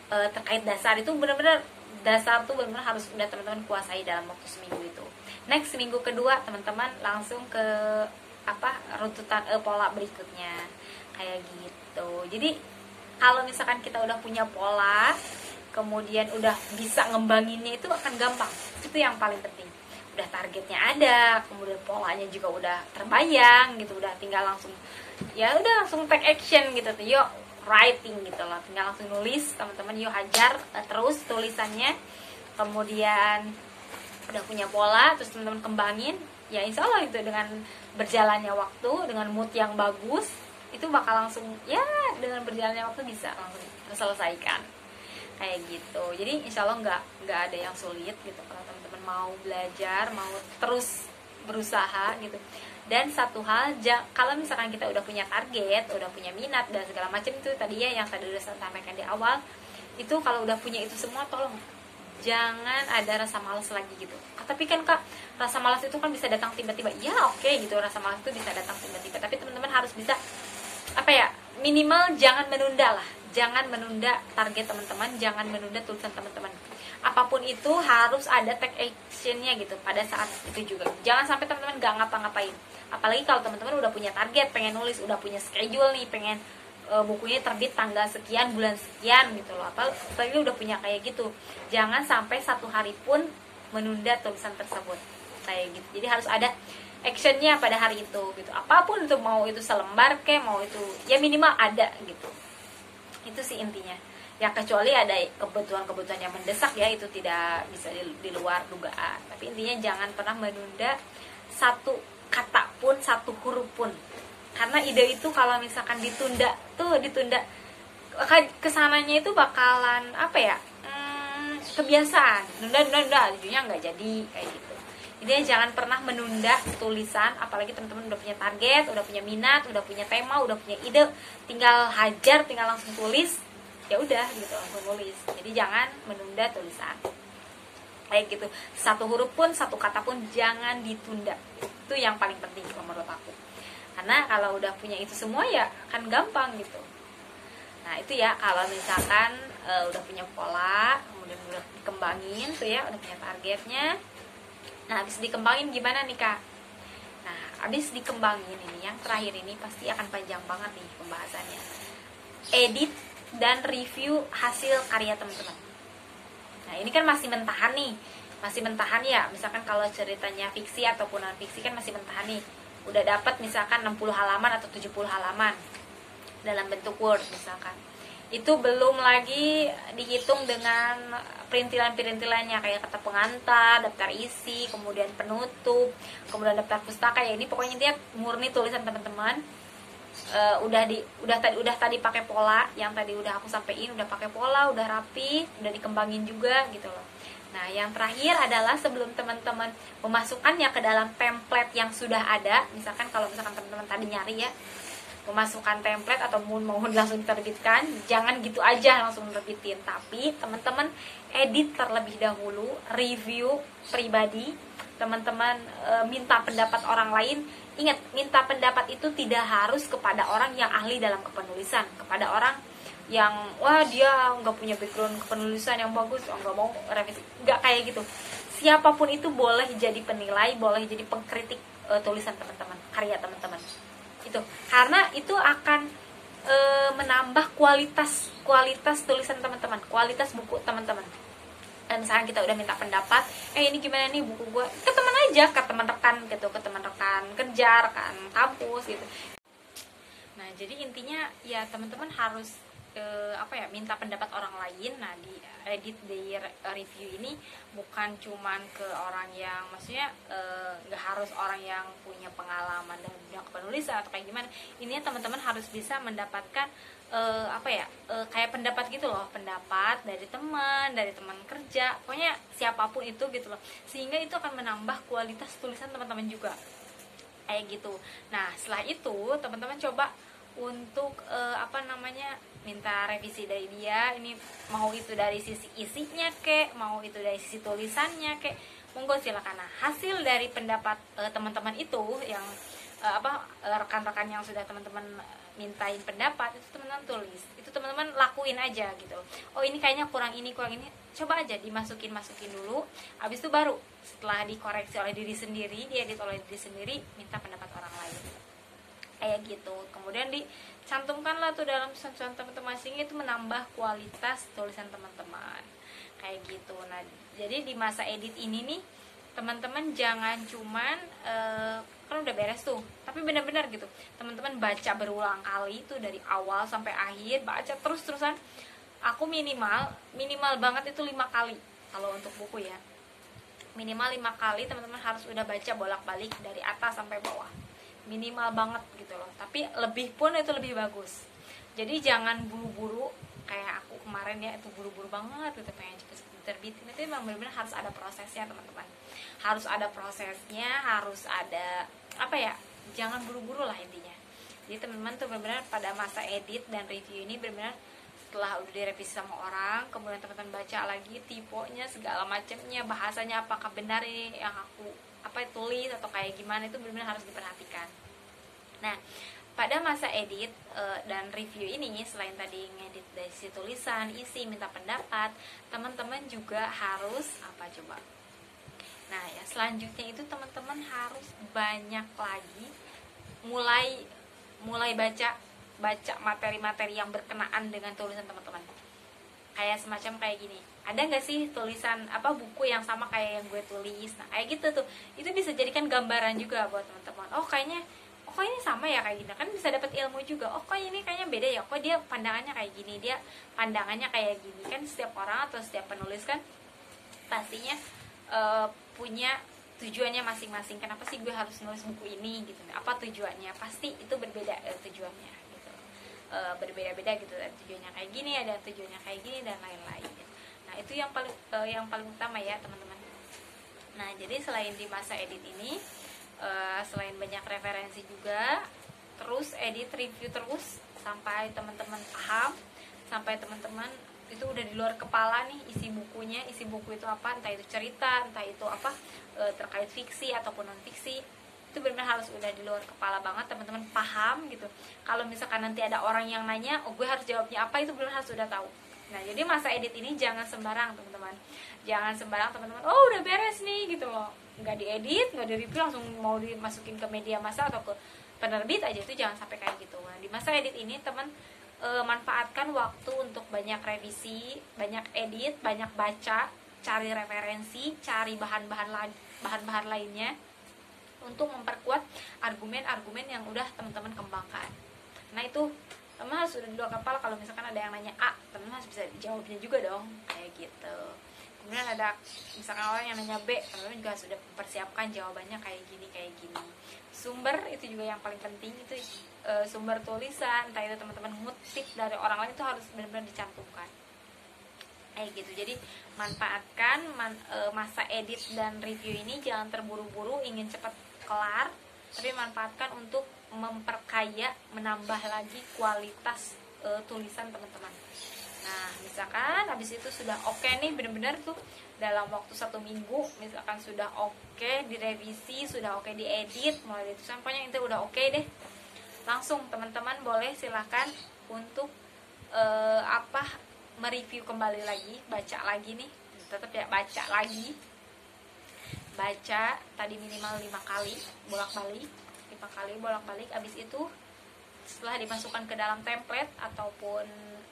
terkait dasar, itu benar-benar dasar tuh benar-benar harus udah teman-teman kuasai dalam waktu seminggu itu. Next minggu kedua teman-teman langsung ke runtutan pola berikutnya, kayak gitu. Jadi kalau misalkan kita udah punya pola, kemudian udah bisa ngembanginnya, itu akan gampang. Itu yang paling penting. Udah targetnya ada, kemudian polanya juga udah terbayang gitu, udah tinggal langsung langsung take action gitu tuh. Yuk writing gitu loh, tinggal langsung nulis teman-teman, yuk hajar terus tulisannya. Kemudian udah punya pola, terus teman-teman kembangin, ya insya Allah itu dengan berjalannya waktu, dengan mood yang bagus, itu bakal langsung dengan berjalannya waktu bisa langsung terselesaikan, kayak gitu. Jadi insya Allah nggak ada yang sulit gitu kalau teman-teman mau belajar, mau terus berusaha gitu. Dan satu hal, kalau misalkan kita udah punya target, udah punya minat dan segala macam, itu tadi ya yang tadi udah saya sampaikan di awal, itu kalau udah punya itu semua, tolong jangan ada rasa malas lagi gitu. Tapi kan Kak, rasa malas itu kan bisa datang tiba-tiba. Ya oke gitu, rasa malas itu bisa datang tiba-tiba. Tapi teman-teman harus bisa minimal jangan menunda lah. Jangan menunda target teman-teman, jangan menunda tulisan teman-teman. Apapun itu harus ada take actionnya gitu pada saat itu juga. Jangan sampai teman-teman gak ngapa-ngapain. Apalagi kalau teman-teman udah punya target, pengen nulis, udah punya schedule nih, pengen bukunya terbit tanggal sekian, bulan sekian gitu loh. Apalagi udah punya kayak gitu. Jangan sampai satu hari pun menunda tulisan tersebut, kayak gitu. Jadi harus ada actionnya pada hari itu gitu. Apapun itu, mau itu selembar mau itu ya minimal ada gitu. Itu sih intinya. Ya kecuali ada kebutuhan-kebutuhan yang mendesak ya, itu tidak bisa di luar dugaan. Tapi intinya jangan pernah menunda satu kata pun, satu huruf pun. Karena ide itu kalau misalkan ditunda kesananya itu bakalan kebiasaan, nunda ujungnya nggak jadi, kayak gitu. Intinya jangan pernah menunda tulisan, apalagi teman-teman udah punya target, udah punya minat, udah punya tema, udah punya ide, tinggal hajar, tinggal langsung tulis, ya udah gitu, langsung tulis. Jadi jangan menunda tulisan, kayak gitu. Satu huruf pun, satu kata pun jangan ditunda. Itu yang paling penting menurut aku. Karena kalau udah punya itu semua ya kan gampang gitu. Nah itu ya kalau misalkan udah punya pola, kemudian udah dikembangin tuh ya, udah punya targetnya. Nah habis dikembangin gimana nih Kak? Nah habis dikembangin ini, yang terakhir ini pasti akan panjang banget nih pembahasannya. Edit dan review hasil karya teman-teman. Nah ini kan masih mentahan nih, masih mentahan ya. Misalkan kalau ceritanya fiksi ataupun non fiksi kan masih mentahan nih. Udah dapat misalkan 60 halaman atau 70 halaman dalam bentuk Word misalkan. Itu belum lagi dihitung dengan perintilan-perintilannya kayak kata pengantar, daftar isi, kemudian penutup, kemudian daftar pustaka. Ya ini pokoknya dia murni tulisan teman-teman. Udah tadi pakai pola yang tadi udah aku sampein, udah pakai pola, udah rapi, udah dikembangin juga gitu loh. Nah, yang terakhir adalah sebelum teman-teman memasukkannya ke dalam template yang sudah ada, misalkan kalau misalkan teman-teman tadi nyari ya, memasukkan template atau mau langsung diterbitkan, jangan gitu aja langsung terbitin, tapi teman-teman edit terlebih dahulu, review pribadi, teman-teman minta pendapat orang lain. Ingat, minta pendapat itu tidak harus kepada orang yang ahli dalam kepenulisan, kepada orang yang dia nggak punya background kepenulisan yang bagus, nggak mau revisi, nggak kayak gitu. siapapun itu boleh jadi penilai, boleh jadi pengkritik tulisan teman-teman, karya teman-teman. Itu karena itu akan menambah kualitas tulisan teman-teman, kualitas buku teman-teman. Dan misalkan kita udah minta pendapat, ini gimana nih buku gue, ke teman aja, ke teman rekan gitu, ke teman rekan kerja, rekan kampus gitu. Nah jadi intinya ya teman-teman harus minta pendapat orang lain. Nah di edit di review ini bukan cuman ke orang yang, maksudnya nggak harus orang yang punya pengalaman dalam bidang penulisan atau kayak gimana. Ini teman-teman harus bisa mendapatkan kayak pendapat gitu loh, pendapat dari teman kerja, pokoknya siapapun itu gitu loh, sehingga itu akan menambah kualitas tulisan teman-teman juga kayak gitu. Nah setelah itu teman-teman coba untuk minta revisi dari dia, ini mau itu dari sisi isinya kek, mau itu dari sisi tulisannya kek, monggo silakan. Nah hasil dari pendapat teman-teman itu yang rekan-rekan yang sudah teman-teman mintain pendapat, itu teman-teman tulis, itu teman-teman lakuin aja gitu. Oh ini kayaknya kurang ini, coba aja dimasukin dulu, habis itu baru setelah dikoreksi oleh diri sendiri, diedit oleh diri sendiri, minta pendapat orang lain kayak gitu. Kemudian dicantumkanlah tuh dalam tulisan teman-teman, sehingga itu menambah kualitas tulisan teman-teman kayak gitu. Nah jadi di masa edit ini nih teman-teman jangan cuman kan udah beres tuh, tapi benar-benar gitu teman-teman baca berulang kali tuh dari awal sampai akhir, baca terus-terusan. Aku minimal banget itu 5 kali kalau untuk buku ya, minimal 5 kali teman-teman harus udah baca bolak-balik dari atas sampai bawah, minimal banget gitu loh. Tapi lebih pun itu lebih bagus. Jadi jangan buru-buru kayak aku kemarin ya, itu buru-buru banget gitu, pengen cepet terbitin. Itu memang benar-benar harus ada prosesnya teman-teman, harus ada prosesnya, harus ada jangan buru-buru lah intinya. Jadi teman-teman tuh benar-benar pada masa edit dan review ini benar-benar setelah udah direvisi sama orang, kemudian teman-teman baca lagi tipenya segala macamnya, bahasanya apakah benar ini yang aku tulis atau kayak gimana, itu benar-benar harus diperhatikan. Nah pada masa edit dan review ini, selain tadi ngedit dari si tulisan, isi, minta pendapat, teman-teman juga harus Nah ya selanjutnya itu teman-teman harus banyak lagi mulai baca materi-materi yang berkenaan dengan tulisan teman-teman. Kayak semacam kayak gini, ada nggak sih tulisan buku yang sama kayak yang gue tulis. Nah kayak gitu tuh, itu bisa jadikan gambaran juga buat teman-teman. Oh ini sama ya kayak gini, kan bisa dapat ilmu juga. Oh kok ini kayaknya beda ya, kok dia pandangannya kayak gini, dia pandangannya kayak gini. Kan setiap orang atau setiap penulis kan pastinya punya tujuannya masing-masing. Kenapa sih gue harus nulis buku ini gitu, apa tujuannya, pasti itu berbeda tujuannya gitu, berbeda-beda gitu. Ada tujuannya kayak gini, ada tujuannya kayak gini, dan lain-lain. Nah itu yang paling utama ya teman-teman. Nah jadi selain di masa edit ini, selain banyak referensi juga, terus edit review terus sampai teman-teman paham, sampai teman-teman itu udah di luar kepala nih isi bukunya. Isi buku itu apa, entah itu cerita, entah itu terkait fiksi ataupun non fiksi, itu benar-benar harus udah di luar kepala banget, teman-teman paham gitu. Kalau misalkan nanti ada orang yang nanya, oh gue harus jawabnya apa, itu benar harus udah tahu. Nah jadi masa edit ini jangan sembarang teman-teman, oh udah beres nih gitu loh, nggak diedit, nggak di-review, langsung mau dimasukin ke media massa atau ke penerbit aja, itu jangan sampai kayak gitu. Nah di masa edit ini teman manfaatkan waktu untuk banyak revisi, banyak edit, banyak baca, cari referensi, cari bahan-bahan lainnya untuk memperkuat argumen-argumen yang udah teman-teman kembangkan. Nah itu teman harus udah di luar kepala. Kalau misalkan ada yang nanya A, teman harus bisa jawabnya juga dong kayak gitu. Kemudian ada misalkan orang yang nanya B, teman-teman juga sudah mempersiapkan jawabannya kayak gini. Sumber itu juga yang paling penting, itu sumber tulisan, entah itu teman-teman ngutip dari orang lain, itu harus benar-benar dicantumkan kayak gitu. Jadi manfaatkan masa edit dan review ini, jangan terburu-buru ingin cepat kelar, tapi manfaatkan untuk memperkaya, menambah lagi kualitas tulisan teman-teman. Nah misalkan habis itu sudah oke nih, benar-benar tuh dalam waktu 1 minggu misalkan sudah oke direvisi, sudah oke diedit, mulai itu sampainya itu udah oke deh, langsung teman-teman boleh silahkan untuk mereview kembali lagi, baca lagi nih, tetap ya baca lagi baca tadi minimal 5 kali bolak-balik. Abis itu setelah dimasukkan ke dalam template ataupun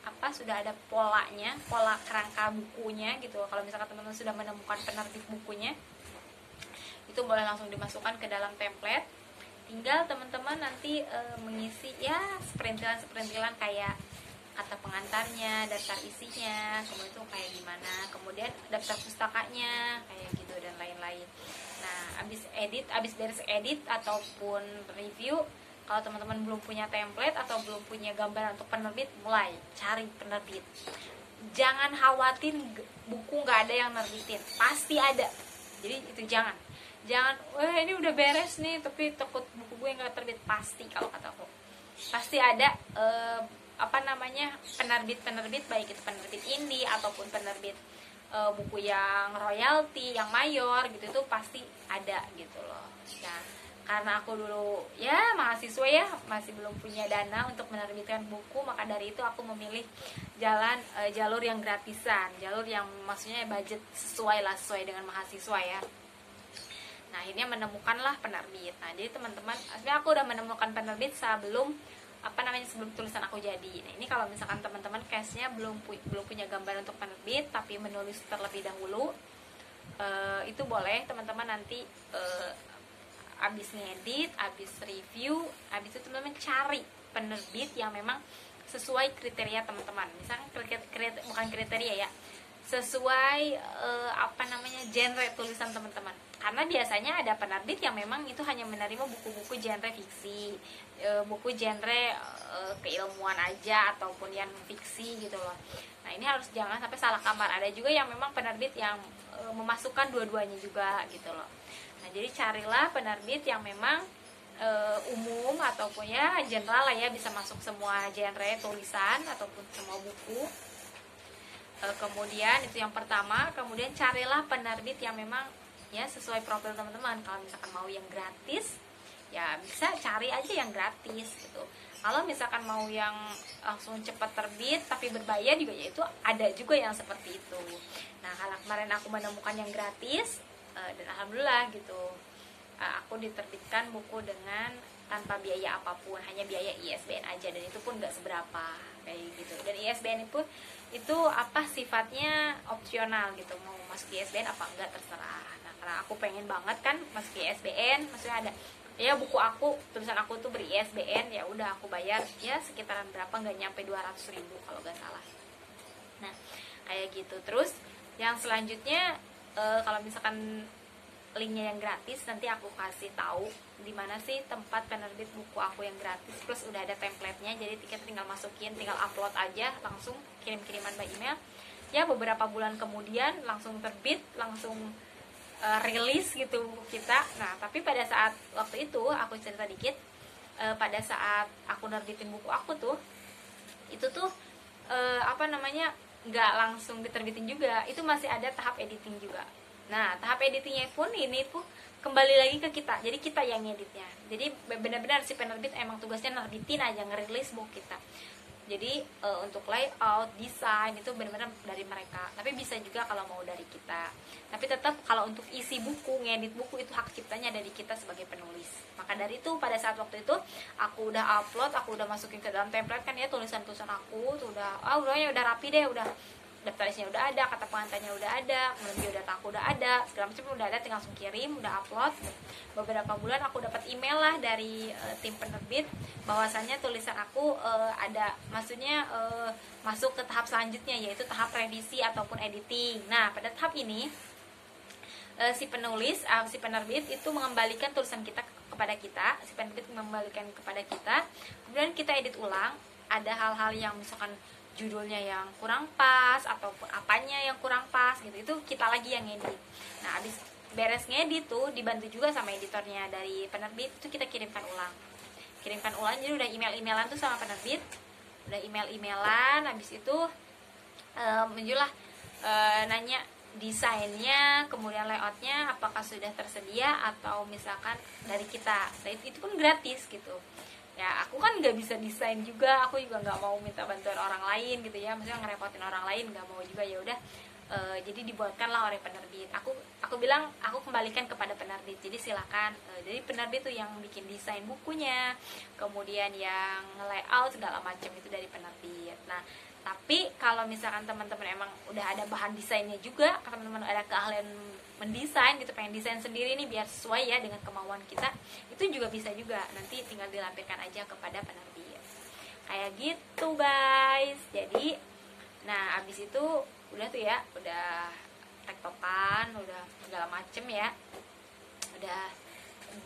apa, sudah ada polanya, pola kerangka bukunya gitu. Kalau misalkan teman-teman sudah menemukan penerbit bukunya, itu boleh langsung dimasukkan ke dalam template. Tinggal teman-teman nanti mengisi ya seperintilan kayak kata pengantarnya, daftar isinya, kemudian itu kayak gimana, kemudian daftar pustakanya kayak gitu dan lain-lain. Nah, abis beres edit ataupun review, kalau teman-teman belum punya template atau belum punya gambaran untuk penerbit, mulai cari penerbit. Jangan khawatir buku nggak ada yang nerbitin, pasti ada. Jadi itu jangan, wah ini udah beres nih tapi takut buku gue nggak terbit. Pasti, kalau kata aku pasti ada penerbit, baik itu penerbit indie ataupun penerbit buku yang royalty, yang mayor gitu, itu pasti ada gitu loh. Nah, karena aku dulu ya mahasiswa ya, masih belum punya dana untuk menerbitkan buku, maka dari itu aku memilih jalur yang gratisan, jalur yang maksudnya budget sesuai dengan mahasiswa ya. Nah, akhirnya menemukanlah penerbit. Nah, jadi teman-teman, sebenarnya aku udah menemukan penerbit sebelum tulisan aku jadi. Nah, ini kalau misalkan teman-teman case-nya belum punya gambar untuk penerbit tapi menulis terlebih dahulu, itu boleh teman-teman nanti abis ngedit, abis review, abis itu teman-teman cari penerbit yang memang sesuai kriteria teman-teman. Misalnya bukan kriteria ya, sesuai genre tulisan teman-teman. Karena biasanya ada penerbit yang memang itu hanya menerima buku-buku genre fiksi, buku genre keilmuan aja ataupun yang fiksi gitu loh. Nah, ini harus jangan sampai salah kamar. Ada juga yang memang penerbit yang memasukkan dua-duanya juga gitu loh. Nah, jadi carilah penerbit yang memang umum ataupun ya general lah ya, bisa masuk semua genre tulisan ataupun semua buku. Kemudian itu yang pertama. Kemudian carilah penerbit yang memang ya sesuai profil teman-teman. Kalau misalkan mau yang gratis, ya bisa cari aja yang gratis gitu. Kalau misalkan mau yang langsung cepat terbit tapi berbayar juga, ya itu ada juga yang seperti itu. Nah, kalau kemarin aku menemukan yang gratis, dan alhamdulillah gitu, aku diterbitkan buku dengan tanpa biaya apapun, hanya biaya ISBN aja, dan itu pun nggak seberapa kayak gitu. Dan ISBN itu sifatnya opsional gitu, mau masuk ISBN apa enggak terserah. Nah, karena aku pengen banget kan masuk ISBN, maksudnya ada ya buku aku, tulisan aku tuh beri ISBN, ya udah aku bayar ya sekitaran berapa, nggak nyampe 200.000 kalau nggak salah. Nah, kayak gitu. Terus yang selanjutnya, kalau misalkan linknya yang gratis, nanti aku kasih tahu di mana sih tempat penerbit buku aku yang gratis, plus udah ada template-nya, jadi kita tinggal masukin, tinggal upload aja, langsung kirim-kiriman by email. Ya, beberapa bulan kemudian langsung terbit, langsung rilis gitu buku kita. Nah, tapi pada saat waktu itu aku cerita dikit, pada saat aku nerbitin buku aku tuh, itu tuh nggak langsung diterbitin juga, itu masih ada tahap editing juga. Nah, tahap editingnya pun ini tuh kembali lagi ke kita, jadi kita yang ngeditnya. Jadi benar-benar si penerbit emang tugasnya nerbitin aja, ngerilis buku kita. Jadi untuk layout, desain itu benar-benar dari mereka. Tapi bisa juga kalau mau dari kita. Tapi tetap kalau untuk isi buku, ngedit buku, itu hak ciptanya dari kita sebagai penulis. Maka dari itu pada saat waktu itu aku udah upload, aku udah masukin ke dalam template kan ya tulisan-tulisan aku tuh udah rapi deh, udah daftar isinya udah ada, kata pengantarnya udah ada, kemudian biodata aku udah ada, segala macam udah ada, tinggal langsung kirim, udah upload. Beberapa bulan aku dapat email lah dari tim penerbit bahwasannya tulisan aku masuk ke tahap selanjutnya, yaitu tahap revisi ataupun editing. Nah, pada tahap ini si penerbit itu mengembalikan tulisan kita kepada kita, si penerbit mengembalikan kepada kita, kemudian kita edit ulang. Ada hal-hal yang misalkan judulnya yang kurang pas ataupun apanya yang kurang pas gitu, itu kita lagi yang ngedit. Nah, habis beres ngedit tuh dibantu juga sama editornya dari penerbit, itu kita kirimkan ulang. Jadi udah email-emailan tuh sama penerbit, udah email-emailan. Habis itu nanya desainnya, kemudian layoutnya apakah sudah tersedia atau misalkan dari kita. Nah, itu pun gratis gitu. Ya, aku kan nggak bisa desain juga, aku juga nggak mau minta bantuan orang lain gitu ya, maksudnya ngerepotin orang lain nggak mau juga. Ya udah, Jadi dibuatkanlah oleh penerbit. Aku bilang aku kembalikan kepada penerbit. Jadi silakan. Jadi penerbit tuh yang bikin desain bukunya, kemudian yang layout segala macam itu dari penerbit. Nah, tapi kalau misalkan teman-teman emang udah ada bahan desainnya juga, teman-teman ada keahlian mendesain gitu, pengen desain sendiri nih biar sesuai ya dengan kemauan kita, itu juga bisa juga. Nanti tinggal dilampirkan aja kepada penerbit. Kayak gitu guys. Jadi, nah abis itu udah tuh ya, udah tektokan, udah segala macem ya, udah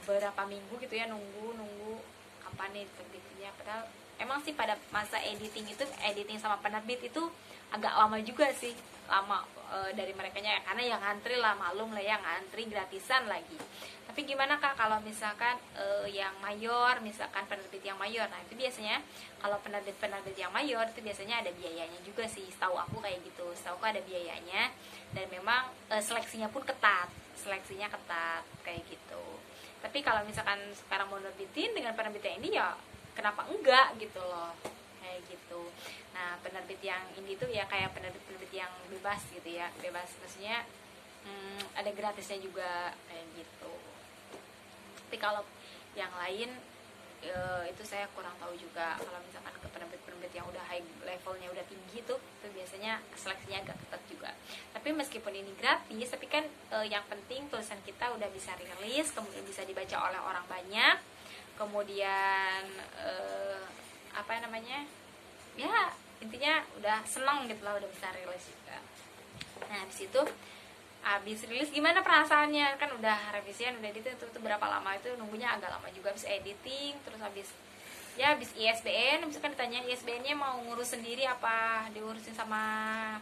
beberapa minggu gitu ya nunggu kapan nih terbitnya. Padahal emang sih pada masa editing itu, editing sama penerbit itu agak lama juga sih, lama dari merekanya ya, karena yang ngantri lah, maklum lah ya, ngantri gratisan lagi. Tapi gimana kak kalau misalkan yang mayor, misalkan penerbit yang mayor, nah itu biasanya kalau penerbit yang mayor itu biasanya ada biayanya juga sih, setahu aku kayak gitu, setahu aku ada biayanya, dan memang seleksinya pun ketat kayak gitu. Tapi kalau misalkan sekarang mau nerbitin dengan penerbit yang ini ya kenapa enggak gitu loh, kayak gitu. Nah penerbit yang ini tuh ya kayak penerbit yang bebas gitu ya, bebas maksudnya ada gratisnya juga kayak gitu. Tapi kalau yang lain itu saya kurang tahu juga. Kalau misalkan ke penerbit yang udah high levelnya udah tinggi tuh, itu biasanya seleksinya agak ketat juga. Tapi meskipun ini gratis, tapi kan yang penting tulisan kita udah bisa rilis, kemudian bisa dibaca oleh orang banyak, kemudian apa namanya ya, intinya udah seneng gitu lah, udah bisa rilis juga. Nah habis itu, abis rilis gimana perasaannya, kan udah revisian, udah editing itu berapa lama, itu nunggunya agak lama juga. Habis editing, terus habis ISBN, misalkan ditanya ISBN-nya mau ngurus sendiri apa diurusin sama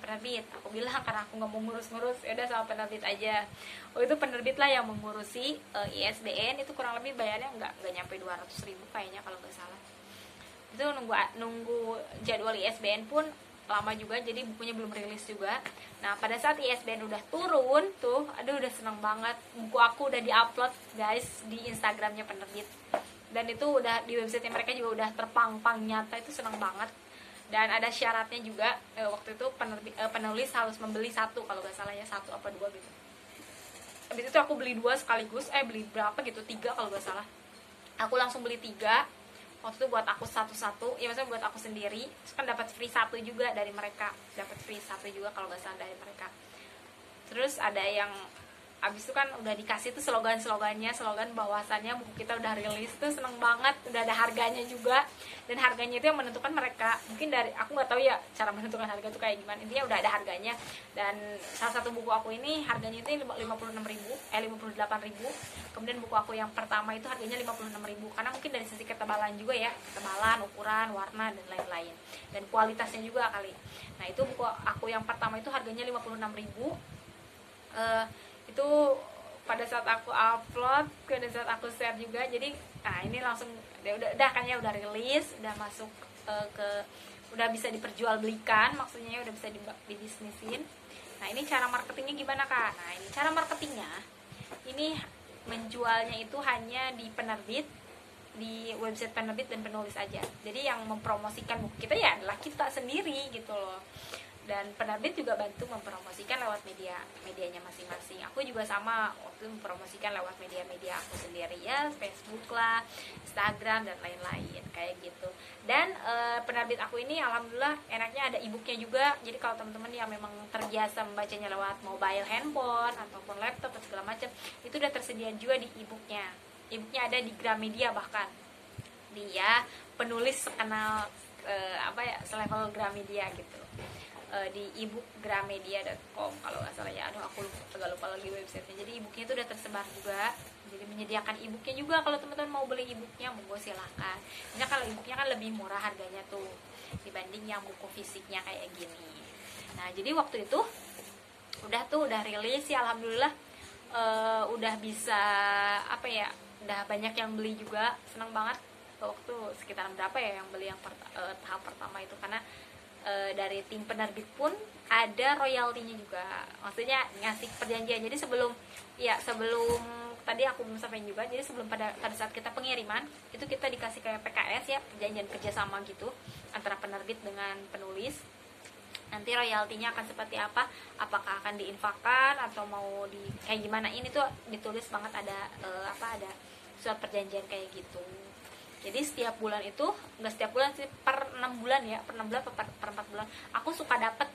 penerbit. Aku bilang karena aku nggak mau ngurus-ngurus, ya udah sama penerbit aja. Itu penerbit lah yang mengurusi ISBN, itu kurang lebih bayarnya nggak nyampe 200.000 kayaknya kalau nggak salah. Itu nunggu jadwal ISBN pun lama juga, jadi bukunya belum rilis juga. Nah pada saat ISBN udah turun tuh, aduh udah seneng banget, buku aku udah diupload guys di Instagramnya penerbit, dan itu udah di website mereka juga udah terpampang nyata, itu seneng banget. Dan ada syaratnya juga, waktu itu penulis harus membeli satu kalau nggak salah ya, satu apa dua gitu. Habis itu aku beli 2 sekaligus, beli berapa gitu, 3 kalau nggak salah. Aku langsung beli 3 waktu itu buat aku satu-satu, ya maksudnya buat aku sendiri. Terus kan dapat free 1 juga dari mereka, dapat free 1 juga kalau nggak salah dari mereka. Terus ada yang abis itu kan udah dikasih tuh slogan bahwasannya buku kita udah rilis, tuh seneng banget, udah ada harganya juga, dan harganya itu yang menentukan mereka. Mungkin dari aku nggak tahu ya cara menentukan harga tuh kayak gimana, intinya udah ada harganya. Dan salah satu buku aku ini harganya itu 58.000, kemudian buku aku yang pertama itu harganya 56.000, karena mungkin dari sisi ketebalan juga ya, ketebalan, ukuran, warna dan lain-lain, dan kualitasnya juga kali. Nah itu buku aku yang pertama itu harganya 56.000. Itu pada saat aku upload, pada saat aku share juga, jadi nah ini langsung udah kan ya, udah rilis, udah masuk udah bisa diperjualbelikan, maksudnya udah bisa dibisnisin. Nah ini cara marketingnya gimana kak? Nah ini cara marketingnya, ini menjualnya itu hanya di penerbit, di website penerbit dan penulis aja. Jadi yang mempromosikan buku kita ya adalah kita sendiri gitu loh. Dan penerbit juga bantu mempromosikan lewat medianya masing-masing. Aku juga sama, waktu mempromosikan lewat media aku sendiri ya, Facebook lah, Instagram dan lain-lain kayak gitu. Dan penerbit aku ini alhamdulillah enaknya ada e-booknya juga. Jadi kalau teman-teman yang memang terbiasa membacanya lewat mobile handphone ataupun laptop atau segala macam, itu udah tersedia juga di e-booknya. E-booknya ada di Gramedia, bahkan dia penulis kenal selevel Gramedia gitu. Di ebook gramedia.com kalau nggak salah ya, aku agak lupa lagi websitenya. Jadi ebooknya itu udah tersebar juga, jadi menyediakan ebooknya juga. Kalau teman-teman mau beli ebooknya monggo silahkan. Ini kalau ebooknya kan lebih murah harganya tuh dibanding yang buku fisiknya kayak gini. Nah jadi waktu itu udah rilis ya, alhamdulillah. Udah bisa udah banyak yang beli juga, senang banget. Waktu sekitaran berapa ya yang beli yang tahap pertama itu, karena dari tim penerbit pun ada royaltinya juga, maksudnya ngasih perjanjian. Jadi sebelum tadi aku belum sampaikan juga, jadi sebelum pada saat kita pengiriman itu kita dikasih kayak PKS ya, perjanjian kerjasama gitu antara penerbit dengan penulis. nanti royaltinya akan seperti apa, apakah akan diinfakkan atau mau di kayak gimana, ini tuh ditulis banget, ada ada surat perjanjian kayak gitu. Jadi setiap bulan itu, nggak setiap bulan sih, per 6 bulan ya, per 6 bulan per 4 bulan aku suka dapet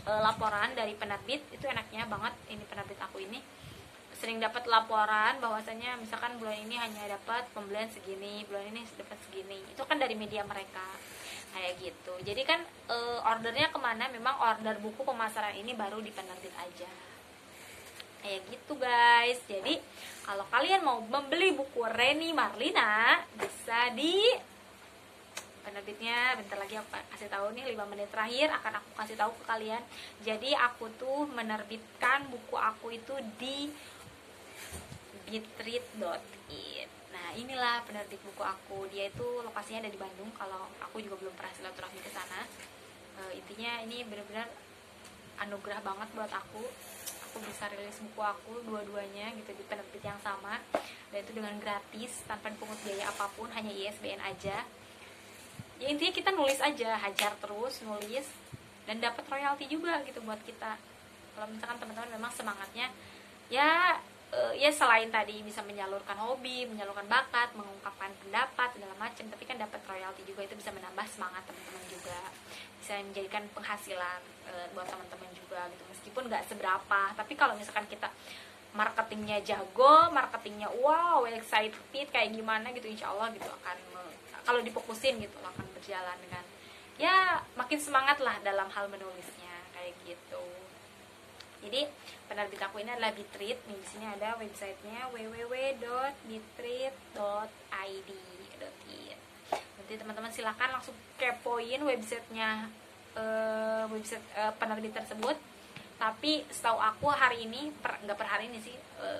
laporan dari penerbit. Itu enaknya banget, ini penerbit aku ini sering dapat laporan bahwasanya misalkan bulan ini hanya dapat pembelian segini, bulan ini dapat segini. Itu kan dari media mereka kayak gitu. Jadi kan ordernya kemana, memang order buku pemasaran ini baru di penerbit aja kayak gitu guys. Jadi kalau kalian mau membeli buku Reni Marlina, bisa di penerbitnya. Bentar lagi aku kasih tahu nih, 5 menit terakhir akan aku kasih tahu ke kalian. Jadi aku tuh menerbitkan buku aku itu di bitread.it. Nah inilah penerbit buku aku, dia itu lokasinya ada di Bandung. Kalau aku juga belum pernah silaturahmi ke sana. Intinya ini benar-benar anugerah banget buat aku bisa rilis buku aku dua-duanya gitu di penerbit yang sama, dan itu dengan gratis tanpa dipungut biaya apapun, hanya ISBN aja. Ya intinya kita nulis aja, hajar terus nulis, dan dapat royalti juga gitu buat kita. Kalau misalkan teman-teman memang semangatnya ya selain tadi bisa menyalurkan hobi, menyalurkan bakat, mengungkapkan pendapat segala macam, tapi kan dapat royalti juga, itu bisa menambah semangat teman-teman juga, bisa menjadikan penghasilan buat teman-teman juga gitu, meskipun nggak seberapa. Tapi kalau misalkan kita marketingnya jago, marketingnya wow, excited kayak gimana gitu, insya Allah gitu akan kalau difokusin gitu akan berjalan dengan ya makin semangat lah dalam hal menulisnya kayak gitu. Jadi penerbit aku ini adalah Bitread. Nih di sini ada websitenya www.bitread.id. Nanti teman-teman silakan langsung kepoin websitenya, website penerbit tersebut. Tapi setahu aku hari ini, nggak per hari ini sih,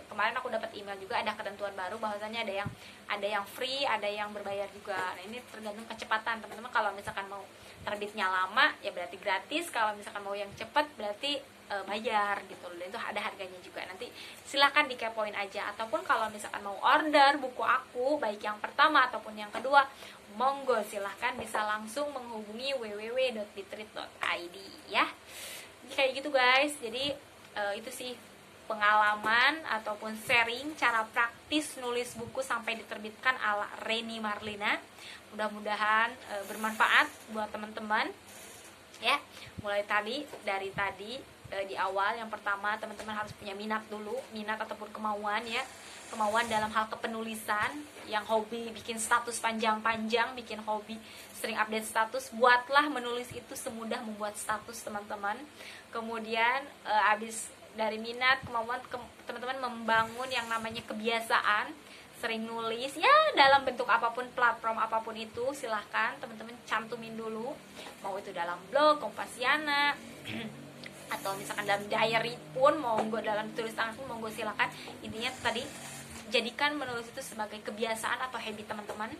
kemarin aku dapat email juga ada ketentuan baru bahwasanya ada yang free, ada yang berbayar juga. Nah ini tergantung kecepatan teman-teman. Kalau misalkan mau terbitnya lama ya berarti gratis, kalau misalkan mau yang cepat berarti bayar gitu loh. Dan itu ada harganya juga, nanti silakan dikepoin aja. Ataupun kalau misalkan mau order buku aku baik yang pertama ataupun yang kedua, monggo silahkan bisa langsung menghubungi www.bitread.id ya. Kayak gitu guys. Jadi itu sih pengalaman ataupun sharing cara praktis nulis buku sampai diterbitkan ala Reni Marlina. Mudah-mudahan bermanfaat buat teman-teman ya. Mulai dari tadi di awal, yang pertama teman-teman harus punya minat dulu, minat ataupun kemauan ya, kemauan dalam hal kepenulisan. Yang hobi bikin status panjang-panjang, bikin hobi sering update status, buatlah menulis itu semudah membuat status teman-teman. Kemudian habis dari minat, kemauan, teman-teman membangun yang namanya kebiasaan sering nulis ya, dalam bentuk apapun, platform apapun itu silahkan teman-teman cantumin dulu, mau itu dalam blog Kompasiana atau misalkan dalam diary pun monggo, dalam tulis tangan pun monggo silakan. Intinya tadi jadikan menulis itu sebagai kebiasaan atau habit teman-teman.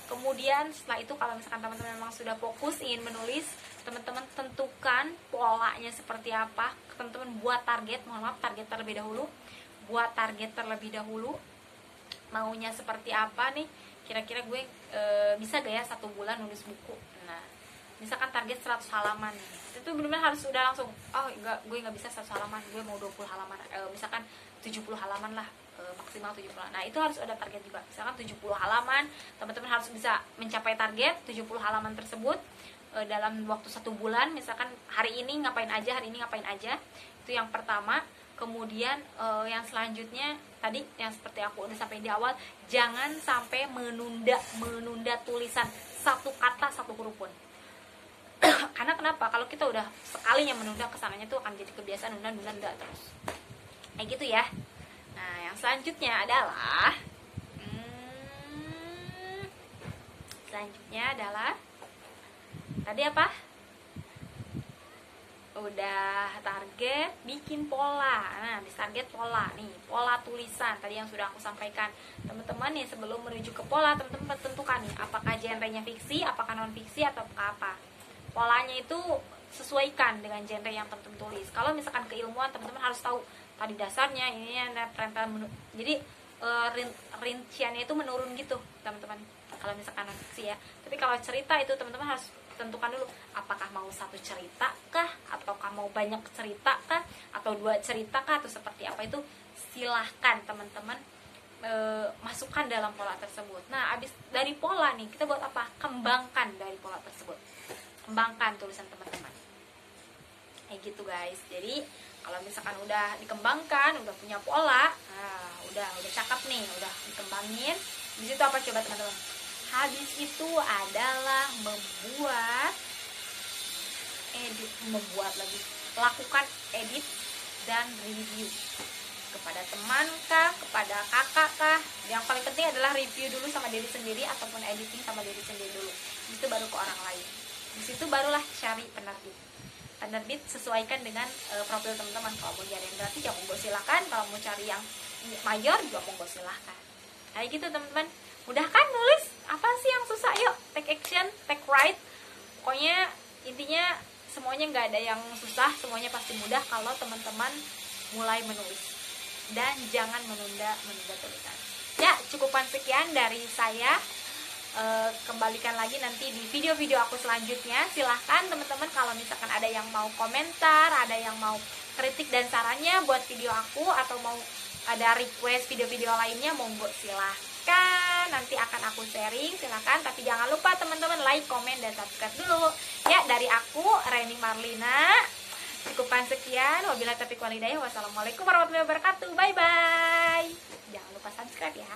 Kemudian setelah itu kalau misalkan teman-teman memang sudah fokus ingin menulis, teman-teman tentukan polanya seperti apa. Teman-teman buat target, target terlebih dahulu. Buat target terlebih dahulu, maunya seperti apa nih, kira-kira gue bisa gak ya 1 bulan nulis buku. Nah misalkan target 100 halaman nih, itu benar-benar harus udah langsung, oh enggak, gue nggak bisa 100 halaman, gue mau 20 halaman, misalkan 70 halaman lah, maksimal 70 halaman. Nah itu harus ada target juga, misalkan 70 halaman, teman-teman harus bisa mencapai target 70 halaman tersebut dalam waktu 1 bulan. Misalkan hari ini ngapain aja, itu yang pertama. Kemudian yang selanjutnya tadi yang seperti aku udah sampai di awal, jangan sampai menunda tulisan satu kata, satu huruf pun. Karena kenapa? Kalau kita udah sekalinya menunda, kesananya tuh akan jadi kebiasaan nunda terus. Kayak gitu ya. Nah, yang selanjutnya adalah tadi apa? Udah target, bikin pola. Nah, habis target pola nih, pola tulisan tadi yang sudah aku sampaikan. Teman-teman nih sebelum menuju ke pola, teman-teman tentukan nih apakah genrenya fiksi, apakah non fiksi, atau apa. Polanya itu sesuaikan dengan genre yang teman-teman tulis. Kalau misalkan keilmuan, teman-teman harus tahu tadi dasarnya, ini ada perentan. Jadi rinciannya itu menurun gitu teman-teman kalau misalkan non fiksi ya. Tapi kalau cerita itu teman-teman harus tentukan dulu apakah mau satu cerita kah, ataukah mau banyak cerita kah, atau 2 cerita kah, atau seperti apa. Itu silahkan teman-teman masukkan dalam pola tersebut. Nah, abis dari pola nih, kita buat apa? Kembangkan dari pola tersebut, kembangkan tulisan teman-teman kayak gitu guys. Jadi kalau misalkan udah dikembangkan, udah punya pola, nah, udah cakep nih, udah dikembangin. Di situ apa coba teman-teman? Habis itu adalah lakukan edit dan review kepada teman kah, kepada kakak kah. Yang paling penting adalah review dulu sama diri sendiri, ataupun editing sama diri sendiri dulu. Di situ baru ke orang lain. Di situ barulah cari penerbit sesuaikan dengan profil teman-teman. Kalau mau cari yang gratis ya monggo silakan, kalau mau cari yang mayor juga monggo silakan. Kayak gitu teman-teman. Mudah kan nulis? Apa sih yang susah? Yuk take action, take right. Pokoknya intinya semuanya nggak ada yang susah, semuanya pasti mudah kalau teman-teman mulai menulis. Dan jangan menunda tulisan. Ya, cukupan sekian dari saya. Kembalikan lagi nanti di video-video aku selanjutnya. Silahkan teman-teman kalau misalkan ada yang mau komentar, ada yang mau kritik dan sarannya buat video aku, atau mau ada request video-video lainnya, monggo silahkan, nanti akan aku sharing. Silahkan, tapi jangan lupa teman-teman like, komen, dan subscribe dulu ya. Dari aku Reni Marlina, cukupan sekian. Wabillahi taufiq wal hidayah. Wassalamualaikum warahmatullahi wabarakatuh. Bye bye. Jangan lupa subscribe ya.